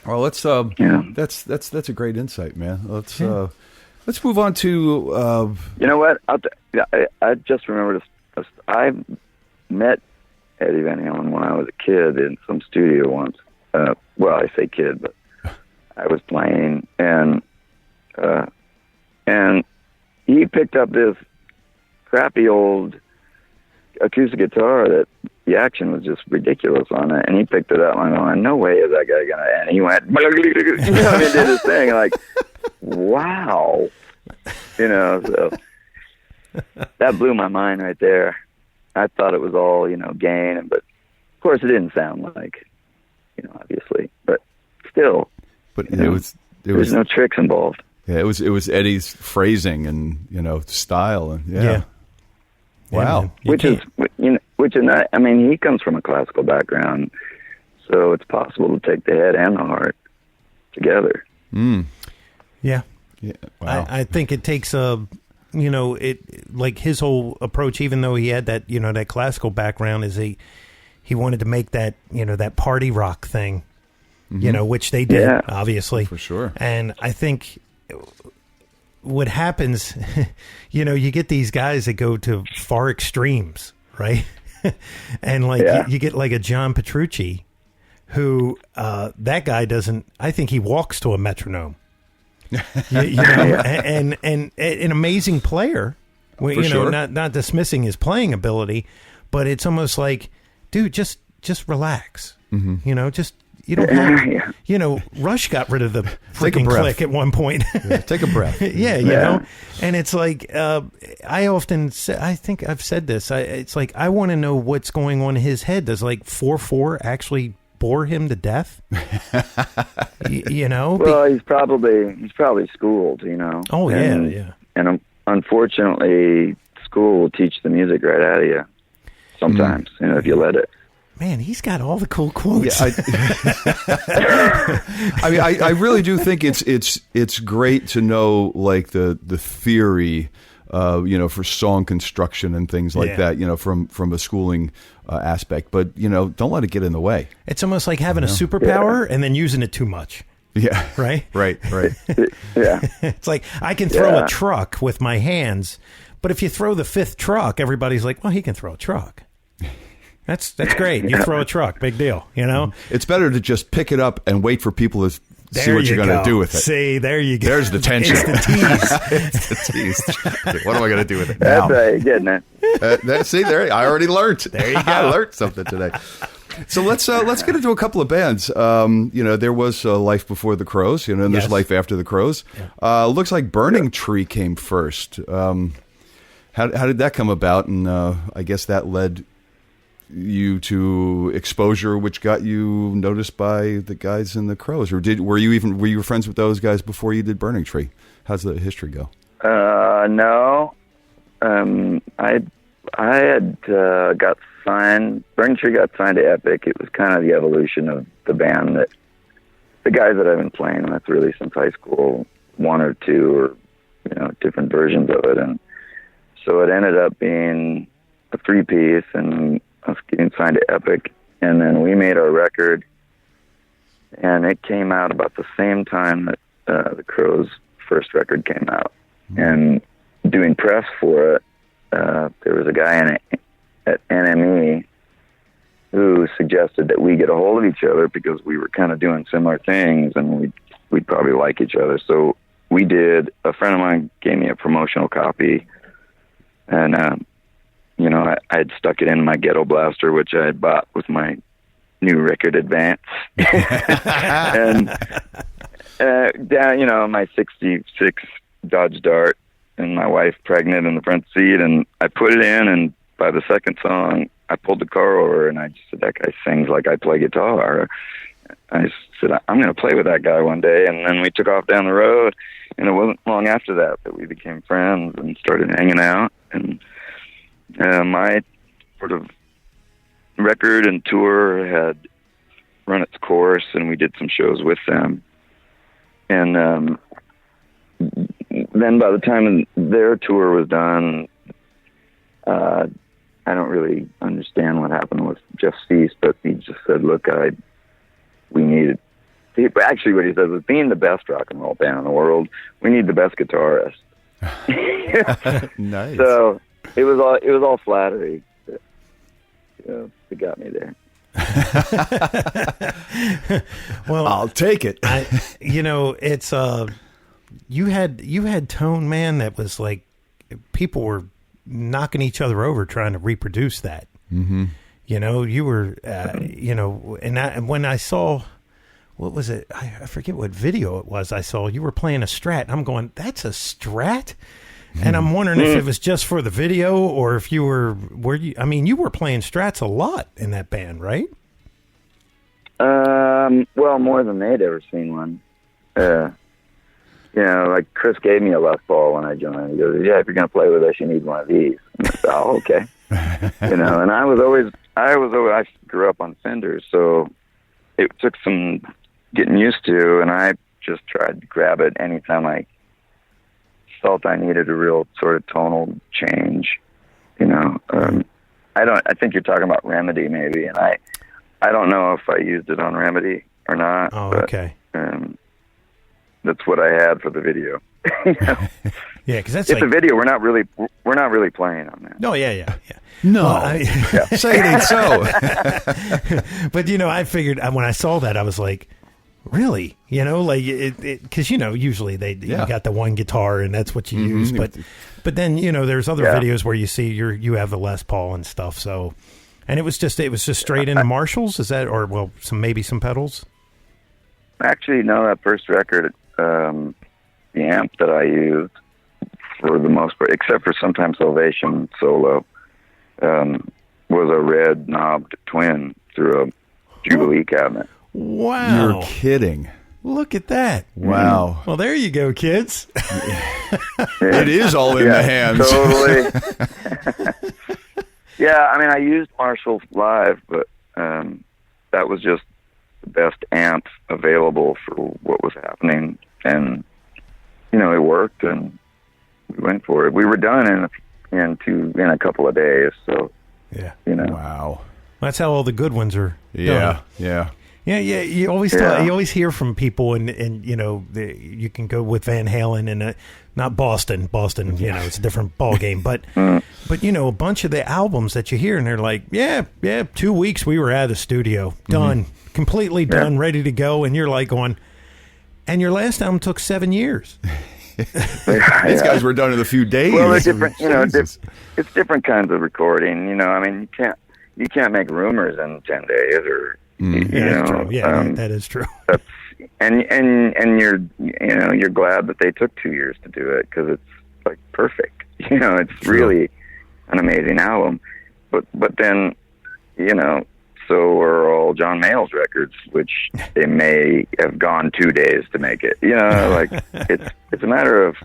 Well, let's that's a great insight, man. Let's move on to
you know what? I just remembered I met Eddie Van Halen when I was a kid in some studio once. Well, I say kid, but I was playing, and he picked up this crappy old acoustic guitar that the action was just ridiculous on it, and he picked it up, and I'm going, no way is that guy gonna, and he went, you know, he did his thing, like, wow, you know, so that blew my mind right there. I thought it was all, you know, gain, but of course it didn't sound like, you know, obviously, but still,
but
there was no tricks involved.
Yeah, it was Eddie's phrasing and, you know, style, and yeah. Wow.
Which is not, I mean, he comes from a classical background, so it's possible to take the head and the heart together.
Yeah.
Wow.
I think it takes you know, like his whole approach, even though he had that, you know, that classical background, is he wanted to make that, you know, that party rock thing, you know, which they did, obviously.
For sure.
And I think what happens, you know, you get these guys that go to far extremes, right? And like you get like a John Petrucci, who that guy doesn't. I think he walks to a metronome. you know, and an amazing player. You know, not dismissing his playing ability, but it's almost like, dude, just relax. You know, just. You don't have, you know, Rush got rid of the freaking click at one point.
Take a breath.
You know, and it's like, I often say, I think I've said this. It's like, I want to know what's going on in his head. Does like 4/4 actually bore him to death? You know?
Well, he's probably schooled, you know.
Oh, yeah.
And unfortunately, school will teach the music right out of you sometimes, you know, if you let it.
Man, he's got all the cool quotes.
Yeah, I mean, I really do think it's great to know, like, the theory, you know, for song construction and things like that, you know, from a schooling aspect. But, you know, don't let it get in the way.
It's almost like having a superpower and then using it too much.
Yeah.
Right?
Right.
Yeah.
It's like, I can throw a truck with my hands, but if you throw the fifth truck, everybody's like, well, he can throw a truck. That's great. You throw a truck, big deal, you know?
It's better to just pick it up and wait for people to see what you're going to do with it.
See, there you go.
There's the tension.
It's the tease.
It's the tease. What am I going to do with it now?
That's right, you're getting it.
See, there, I already learned.
There you go.
I learned something today. So let's get into a couple of bands. You know, there was Life Before the Crows, you know, and there's Life After the Crows. Looks like Burning Tree came first. How did that come about? And I guess that led you to Exposure, which got you noticed by the guys in the Crows, or were you friends with those guys before you did Burning Tree? How's the history go?
No, I had got signed. Burning Tree got signed to Epic. It was kind of the evolution of the band that the guys that I've been playing with really since high school, one or two, or you know, different versions of it, and so it ended up being a 3-piece and us getting signed to Epic, and then we made our record, and it came out about the same time that the Crows' first record came out. And doing press for it, there was a guy at NME who suggested that we get a hold of each other because we were kind of doing similar things, and we'd probably like each other. So we did. A friend of mine gave me a promotional copy, and you know, I had stuck it in my Ghetto Blaster, which I had bought with my new record advance. And down, you know, my 66 Dodge Dart, and my wife pregnant in the front seat, and I put it in, and by the second song, I pulled the car over, and I just said, that guy sings like I play guitar. I said, I'm going to play with that guy one day, and then we took off down the road, and it wasn't long after that we became friends and started hanging out, and my sort of record and tour had run its course, and we did some shows with them. And then by the time their tour was done, I don't really understand what happened with Jeff Cease, but he just said, look, we needed... Actually, what he said was, being the best rock and roll band in the world, we need the best guitarist.
Nice.
So it was all flattery that got me there.
Well,
I'll take it.
It's you had tone, man, that was like people were knocking each other over trying to reproduce that.
Mm-hmm.
You were and when I saw, what was it? I forget what video it was. I saw you were playing a Strat. I'm going, that's a Strat? And I'm wondering if it was just for the video or if you were you were playing Strats a lot in that band, right?
Well, more than they'd ever seen one. Like Chris gave me a Les Paul when I joined. He goes, yeah, if you're going to play with us, you need one of these. And I said, oh, okay. And I grew up on Fenders, so it took some getting used to, and I just tried to grab it anytime I felt I needed a real sort of tonal change. I think you're talking about Remedy maybe, and I don't know if I used it on Remedy or not.
Oh,
but,
okay.
That's what I had for the video.
Yeah, because that's
the video. We're not really playing on that.
No, yeah.
No, say it ain't so.
But I figured when I saw that, I was like, really? Because usually you got the one guitar and that's what you use. But then there's other videos where you see you have the Les Paul and stuff. So, and it was just straight into Marshalls. Is that maybe some pedals?
Actually, no. That first record, the amp that I used for the most part, except for sometimes Salvation solo, was a red knobbed twin through a Jubilee cabinet.
Wow.
You're kidding.
Look at that.
Wow.
Well, there you go, kids.
It is all in the hands.
Totally. Yeah, I used Marshall live, but that was just the best amp available for what was happening. And, it worked, and we went for it. We were done in a couple of days, so,
Wow.
That's how all the good ones are done.
Yeah.
Yeah. You always hear from people, and you can go with Van Halen and not Boston. Boston, it's a different ball game. But a bunch of the albums that you hear, and they're like, yeah, 2 weeks we were out of the studio, done, completely done, ready to go, and you're like going, and your last album took 7 years.
These guys were done in a few days.
Well, they're different. It's different kinds of recording. You can't make Rumors in 10 days, or.
That's true. Yeah, that is true.
And you're glad that they took 2 years to do it, because it's like perfect. It's really an amazing album. But then, so are all John Mayall's records, which they may have gone 2 days to make it. It's a matter of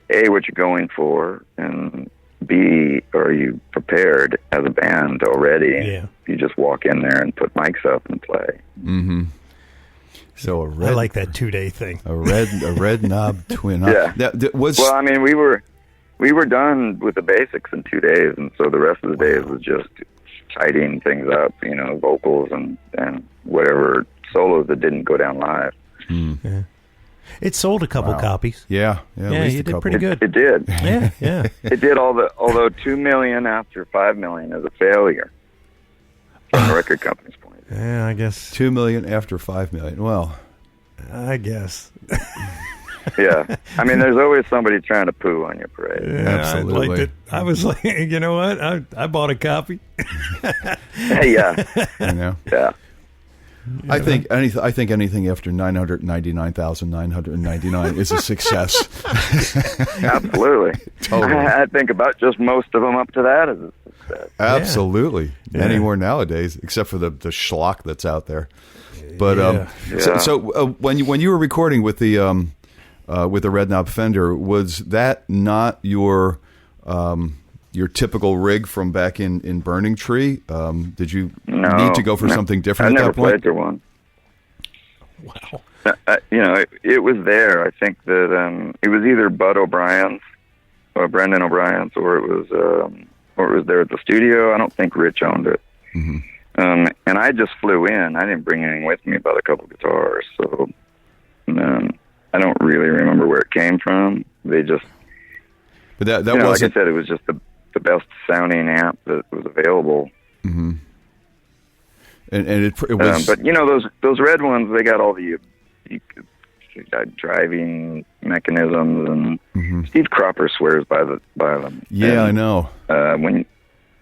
A, what you're going for, and B, are you prepared as a band already?
Yeah.
You just walk in there and put mics up and play.
Mm-hmm. So
I like that 2 day thing.
A red knob twin.
Yeah. We were done with the basics in 2 days, and so the rest of the days was just tidying things up, vocals and whatever solos that didn't go down live.
Mm.
Yeah. It sold a couple copies.
Yeah,
you did pretty good.
It did.
Yeah.
It did, although 2 million after 5 million is a failure from the record company's point of view.
Yeah, I guess
2 million after 5 million. Well,
I guess.
Yeah, there's always somebody trying to poo on your parade.
Yeah, absolutely.
I liked it. I was like, you know what? I bought a copy.
Yeah.
Yeah. I think anything after 999,999 is a success.
Absolutely.
Totally.
I think about just most of them up to that as a success.
Absolutely.
Yeah.
Any more nowadays, except for the schlock that's out there. But so when you were recording with the Red Knob Fender, was that not your your typical rig from back in Burning Tree? Did you
No,
need to go for something different
I
at
never
that point?
played their one.
Wow.
It was there. I think that it was either Bud O'Brien's or Brendan O'Brien's, or it was there at the studio. I don't think Rich owned it.
Mm-hmm.
And I just flew in. I didn't bring anything with me but a couple guitars, so I don't really remember where it came from. They just,
but that
like I
wasn't.
said, it was just the best sounding amp that was available.
Mm-hmm. And it was.
But those red ones, they got all the driving mechanisms, and Steve Cropper swears by them.
Yeah,
and,
I know.
When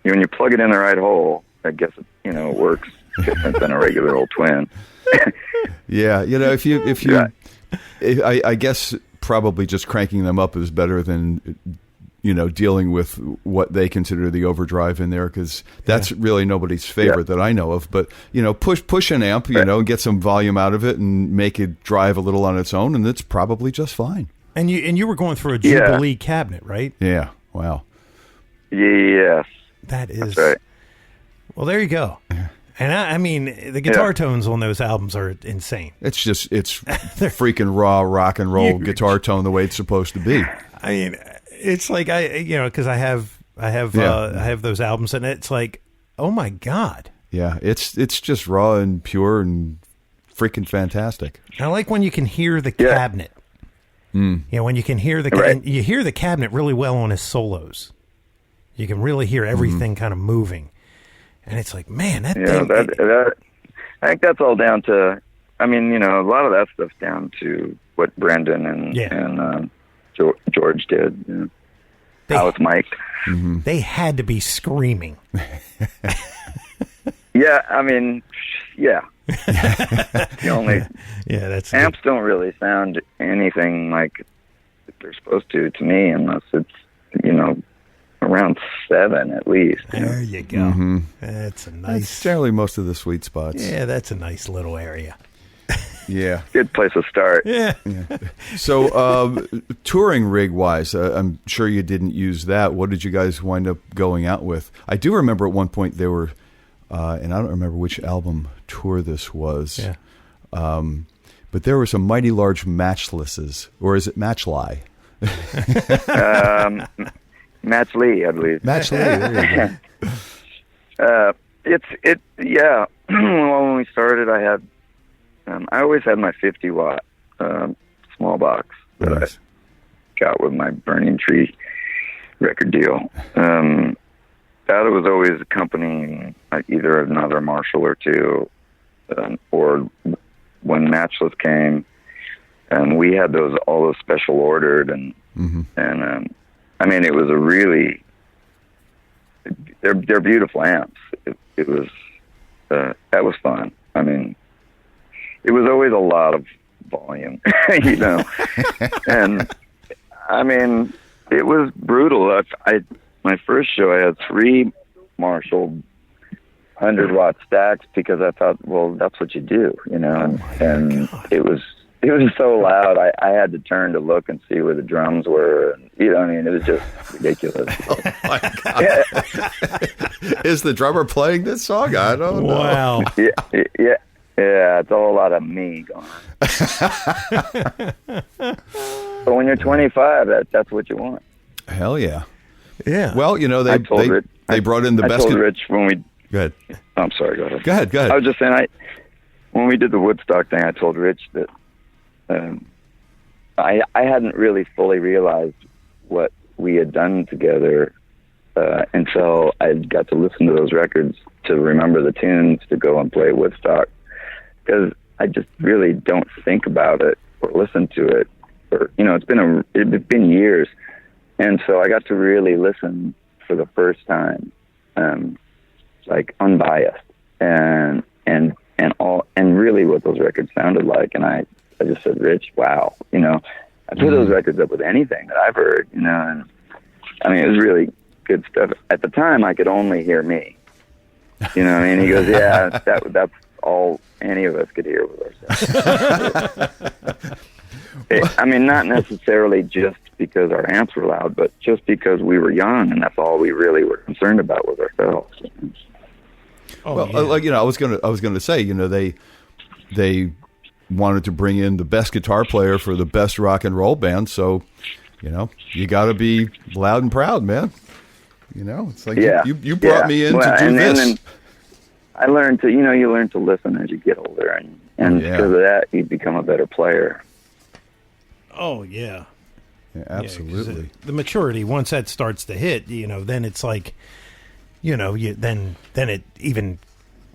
you plug it in the right hole, I guess it works different than a regular old twin.
Yeah, if you, I guess probably just cranking them up is better than dealing with what they consider the overdrive in there, because that's really nobody's favorite that I know of. But push an amp, and get some volume out of it and make it drive a little on its own, and it's probably just fine.
And you were going through a Jubilee cabinet, right?
Yeah. Wow.
Yes.
That's
right.
Well, there you go. And I mean, the guitar tones on those albums are insane.
It's freaking raw rock and roll guitar tone the way it's supposed to be.
I mean, it's like because I have those albums, and it's like, oh my God.
Yeah, it's just raw and pure and freaking fantastic.
I like when you can hear the cabinet. When you can hear you hear the cabinet really well on his solos. You can really hear everything kind of moving. And it's like, man, that thing...
that I think that's all down to... I mean, a lot of that stuff's down to what Brendan and George did. How it's mic'd.
Mm-hmm. They had to be screaming.
Yeah, I mean, yeah. The only...
Yeah, that's...
Amps don't really sound anything like they're supposed to me, unless it's, around 7 at least.
There you go.
Mm-hmm.
That's a nice...
That's generally most of the sweet spots.
Yeah, that's a nice little area.
Yeah.
Good place to start.
Yeah.
So, touring rig-wise, I'm sure you didn't use that. What did you guys wind up going out with? I do remember at one point they were, and I don't remember which album tour this was, but there were some mighty large matchlesses, or is it matchly?
Match Lee, I believe.
Match Lee, there you
go. Well, when we started, I had, I always had my 50-watt small box that I got with my Burning Tree record deal. That was always accompanying either another Marshall or two, or when Matchless came, and we had all those special ordered, and I mean, it was a really, they're beautiful amps. It was, that was fun. I mean, it was always a lot of volume, and I mean, it was brutal. My first show, I had 3 Marshall 100-watt stacks because I thought, well, that's what you do, and it was so loud. I had to turn to look and see where the drums were. And, I mean, it was just ridiculous.
Oh my God! Is the drummer playing this song? I don't know.
Wow.
Yeah. It's all a lot of me going on. But when you're 25, that's what you want.
Hell yeah.
Yeah.
Well, they brought in the best.
I told Rich when we.
Go ahead.
I'm sorry. Go ahead.
Go ahead.
I was just saying, when we did the Woodstock thing, I told Rich that I hadn't really fully realized what we had done together until I got to listen to those records to remember the tunes to go and play Woodstock, because I just really don't think about it or listen to it, or it's been years, and so I got to really listen for the first time, like unbiased and really what those records sounded like, and I just said, Rich, wow, I put those records up with anything that I've heard, and I mean, it was really good stuff. At the time, I could only hear me, He goes, yeah, that's all any of us could hear with ourselves. I mean, not necessarily just because our amps were loud, but just because we were young, and that's all we really were concerned about was ourselves.
Like, I was gonna say, they wanted to bring in the best guitar player for the best rock and roll band, so you got to be loud and proud, man. It's like you brought me in to do this.
And I learned to, you learn to listen as you get older, and because of that, you become a better player.
Oh yeah,
absolutely.
The maturity, once that starts to hit, then it's like, then it even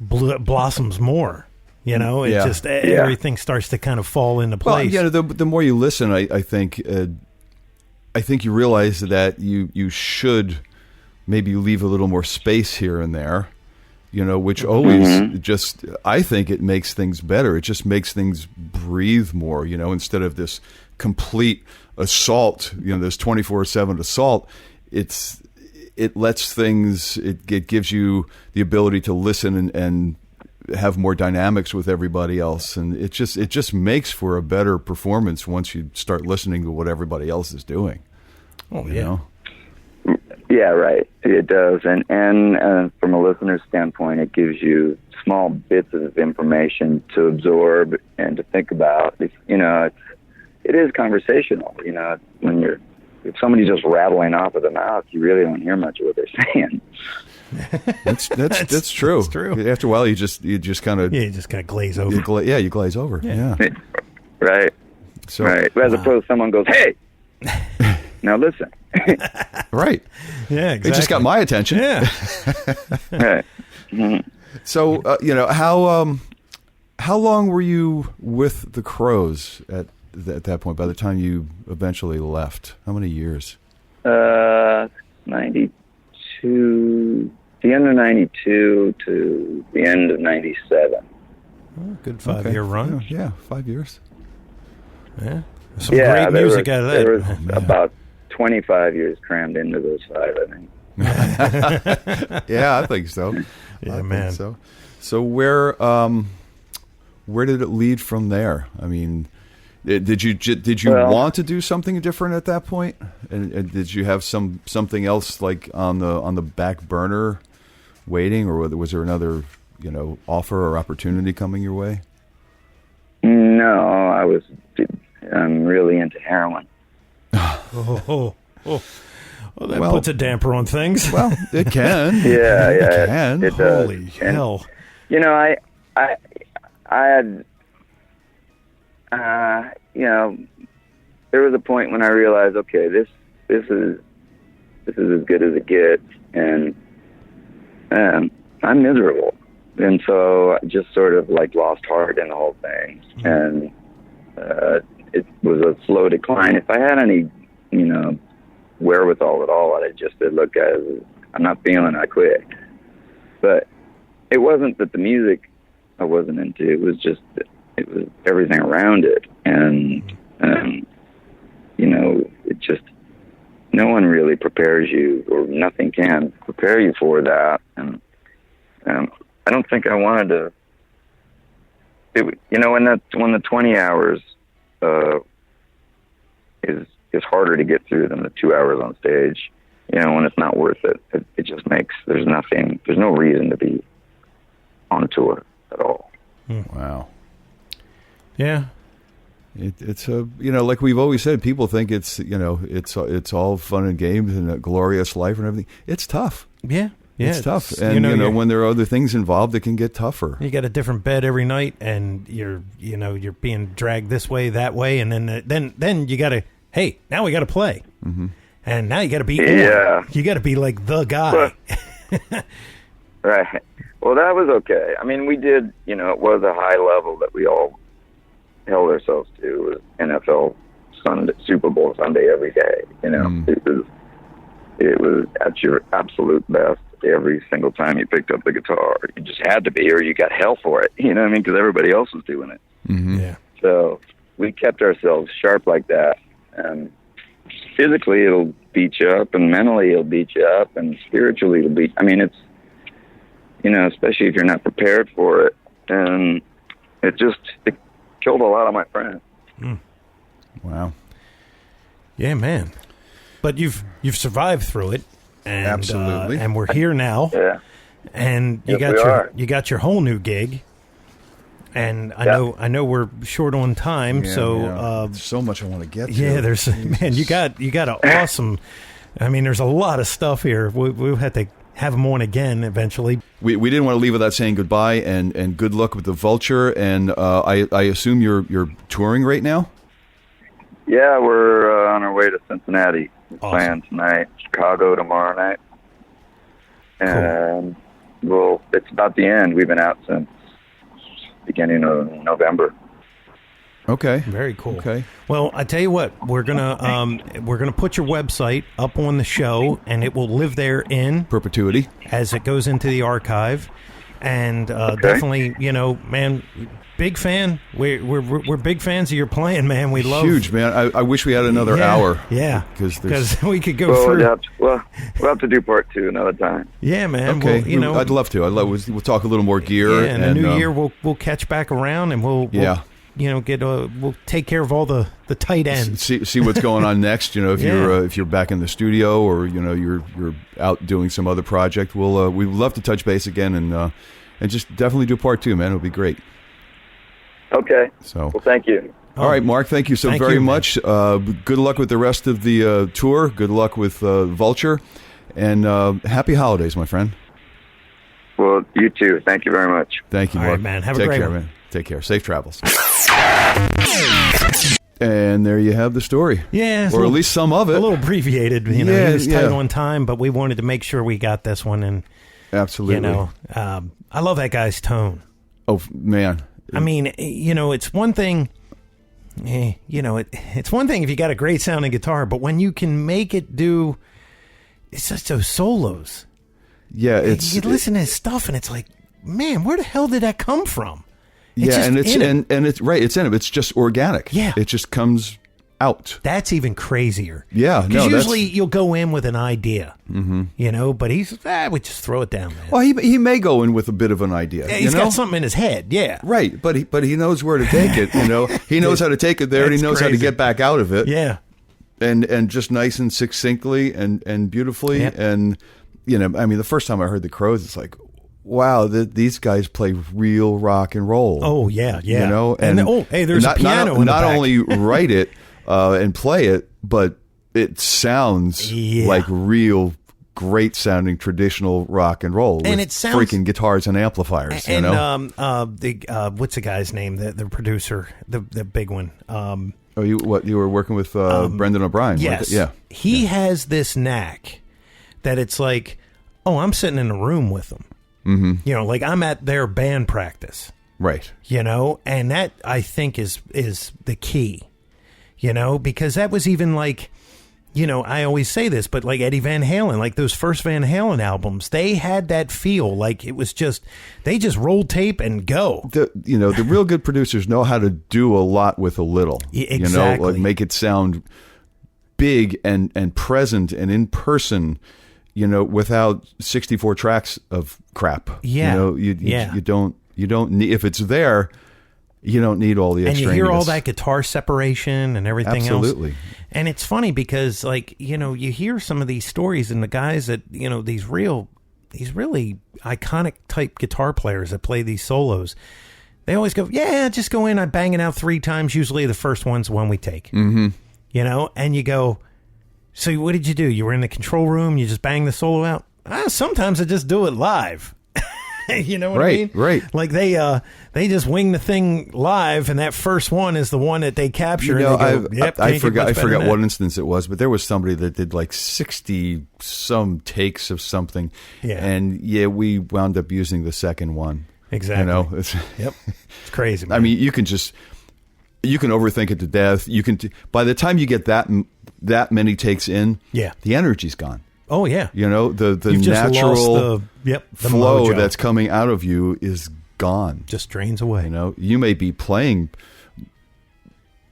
blossoms more. It just everything starts to kind of fall into place.
Well, the more you listen, I think you realize that you should maybe leave a little more space here and there. Which always just, I think it makes things better. It just makes things breathe more, instead of this complete assault, this 24/7 assault. It lets things, it gives you the ability to listen and have more dynamics with everybody else. And it just makes for a better performance once you start listening to what everybody else is doing.
Oh, yeah.
Yeah, right. It does, and from a listener's standpoint, it gives you small bits of information to absorb and to think about. It is conversational. If somebody's just rattling off of the mouth, you really don't hear much of what they're saying.
That's true.
That's true.
After a while, you just kind of
glaze over.
You glaze over. Yeah.
Right.
So,
right. As opposed to someone goes, "Hey, now listen."
Right.
Yeah, exactly.
It just got my attention.
Yeah.
Right. Mm-hmm.
So, how long were you with the Crows at that point? By the time you eventually left, how many years?
92. The end of 92 to the end of 97.
Oh, good 5-year run.
Yeah, 5 years.
Yeah. Some great music out of that.
There was about 25 years crammed into those 5, I think.
Yeah, I think so.
Yeah, man.
So where did it lead from there? I mean, did you want to do something different at that point? And did you have something else like on the back burner waiting, or was there another offer or opportunity coming your way?
No, I'm really into heroin.
Well, that puts a damper on things.
Well, it can.
Yeah,
it can.
It does.
Holy hell!
I had, there was a point when I realized, okay, this is as good as it gets, and I'm miserable, and so I just sort of lost heart in the whole thing, and it was a slow decline. If I had any, wherewithal at all, I just said, look, guys, I'm not feeling it, I quit. But it wasn't that the music I wasn't into, it was just that it was everything around it. And, it just, no one really prepares you, or nothing can prepare you for that. And I don't think I wanted to, when the 20 hours is harder to get through than the 2 hours on stage. When it's not worth it, it just makes, there's no reason to be on tour at all.
Wow.
Yeah.
It's like we've always said, people think it's it's all fun and games and a glorious life and everything. It's tough.
Yeah. Yeah,
it's tough, and when there are other things involved, it can get tougher.
You got a different bed every night, and you're being dragged this way, that way, and then you got to, hey, now we got to play, and now you got to be, you got to be like the guy.
Right. Well, that was okay. I mean, we did, it was a high level that we all held ourselves to. It was NFL Sunday, Super Bowl Sunday every day. It was at your absolute best every single time you picked up the guitar. You just had to be, or you got hell for it. You know what I mean? Because everybody else was doing it.
Mm-hmm.
Yeah.
So we kept ourselves sharp like that. And physically, it'll beat you up, and mentally, it'll beat you up, and spiritually, it'll beat. I mean, it's especially if you're not prepared for it, and it killed a lot of my friends.
Wow.
Yeah, man. But you've survived through it, and
Absolutely.
And we're here now.
Yeah.
And you got your whole new gig. And I know we're short on time,
there's so much I want to get to.
Yeah, you got an awesome. I mean, there's a lot of stuff here. We'll have to have them on again eventually.
We didn't want to leave without saying goodbye and good luck with the Vulture. And I assume you're touring right now.
Yeah, we're on our way to Cincinnati. We're
Awesome.
playing tonight, Chicago tomorrow night, and it's about the end. We've been out since beginning of November.
Okay.
Very cool.
Okay.
Well, I tell you what, we're gonna put your website up on the show, and it will live there in
perpetuity
as it goes into the archive. And definitely, man, big fan. We're big fans of your playing, man. We love
huge, man. I wish we had another hour.
Yeah, because we could go through.
We'll have to do part 2 another time.
Yeah, man.
Okay,
well,
I'd love to. We'll talk a little more gear.
Yeah, and the new year we'll catch back around, and we'll we'll take care of all the tight ends.
See what's going on next. If you're back in the studio or you're out doing some other project, we'd love to touch base again and just definitely do part 2, man. It'll be great.
Okay.
So
well, thank you.
All right, Mark. Thank you very much. Good luck with the rest of the tour. Good luck with Vulture, and happy holidays, my friend.
Well, you too. Thank you very much.
Thank you,
All
Mark.
right, man. Have a
Take
great
care,
one.
man. Take care. Safe travels. And there you have the story.
Yeah.
Or at least some of it.
A little abbreviated. He was tight on time, but we wanted to make sure we got this one. And
absolutely.
I love that guy's tone.
Oh, man.
I mean, it's one thing. It's one thing if you got a great sounding guitar, but when you can make it do, it's just those solos.
Yeah,
you listen to his stuff, and it's like, man, where the hell did that come from?
It's right. It's in it. It's just organic.
Yeah,
it just comes out.
That's even crazier.
Yeah,
because usually you'll go in with an idea, but he's we just throw it down, man.
Well, he may go in with a bit of an idea.
He's got something in his head. Yeah,
right. But he knows where to take it. He knows how to take it there, and he knows how to get back out of it.
Yeah,
and just nice and succinctly and beautifully.
Yep.
And I mean, the first time I heard the Crows, it's like, wow, these guys play real rock and roll.
Oh yeah, yeah.
And
hey, there's a piano in the
not
back.
only write it and play it, but it sounds like real great sounding traditional rock and roll,
and
with
it sounds
freaking guitars and amplifiers.
And what's the guy's name? The producer, the big one.
You were working with Brendan O'Brien?
Yes,
yeah.
He has this knack that it's like, oh, I'm sitting in a room with them. Mm-hmm. Like I'm at their band practice,
right?
And that I think is the key, because that was even like, I always say this, but like Eddie Van Halen, like those first Van Halen albums, they had that feel like it was just, they just rolled tape and go.
The real good producers know how to do a lot with a little.
Exactly.
Like make it sound big and present and in person. Without 64 tracks of crap.
Yeah.
You don't need, if it's there, you don't need all the
extraneous. And you hear all that guitar separation and everything else.
Absolutely.
And it's funny because, like, you hear some of these stories and the guys that, these really iconic type guitar players that play these solos, they always go, yeah, just go in, I bang it out 3 times. Usually the first one's the one we take.
Mm-hmm.
And you go, so what did you do? You were in the control room, you just bang the solo out? Sometimes I just do it live. You know what I mean?
Right.
Like they just wing the thing live, and that first one is the one that they capture.
I forgot what instance it was, but there was somebody that did like 60 some takes of something.
Yeah.
And we wound up using the second one.
Exactly.
It's
it's crazy, man.
I mean, you can overthink it to death. You can by the time you get that many takes in, the energy's gone.
Oh yeah,
the natural
the
flow
mojo
that's coming out of you is gone.
Just drains away.
You may be playing,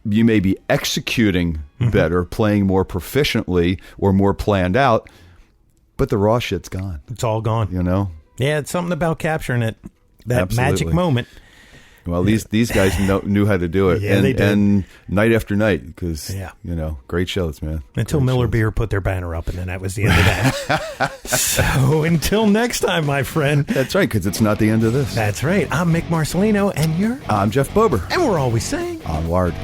you may be executing better, playing more proficiently or more planned out, but the raw shit's gone.
It's all gone.
Yeah,
it's something about capturing it, that
Absolutely.
magic moment.
Well, these guys knew how to do it.
Yeah, they did.
And night after night, because, great shows, man.
Until
Great
Miller
shows.
Beer put their banner up, and then that was the end of that. So until next time, my friend.
That's right, because it's not the end of this.
That's right. I'm Mick Marcelino, and you're?
I'm Jeff Bober.
And we're always saying...
Onward.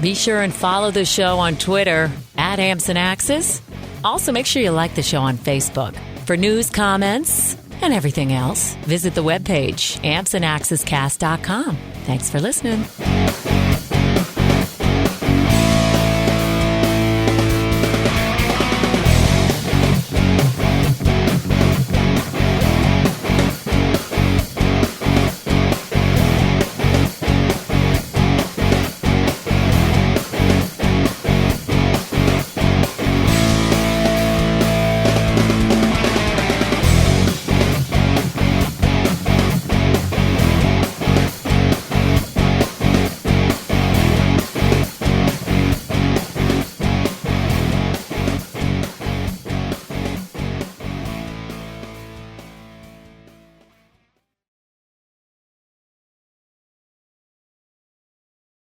Be sure and follow the show on Twitter @AmpsandAxes. Also, make sure you like the show on Facebook. For news, comments, and everything else, visit the webpage ampsandaxescast.com. Thanks for listening.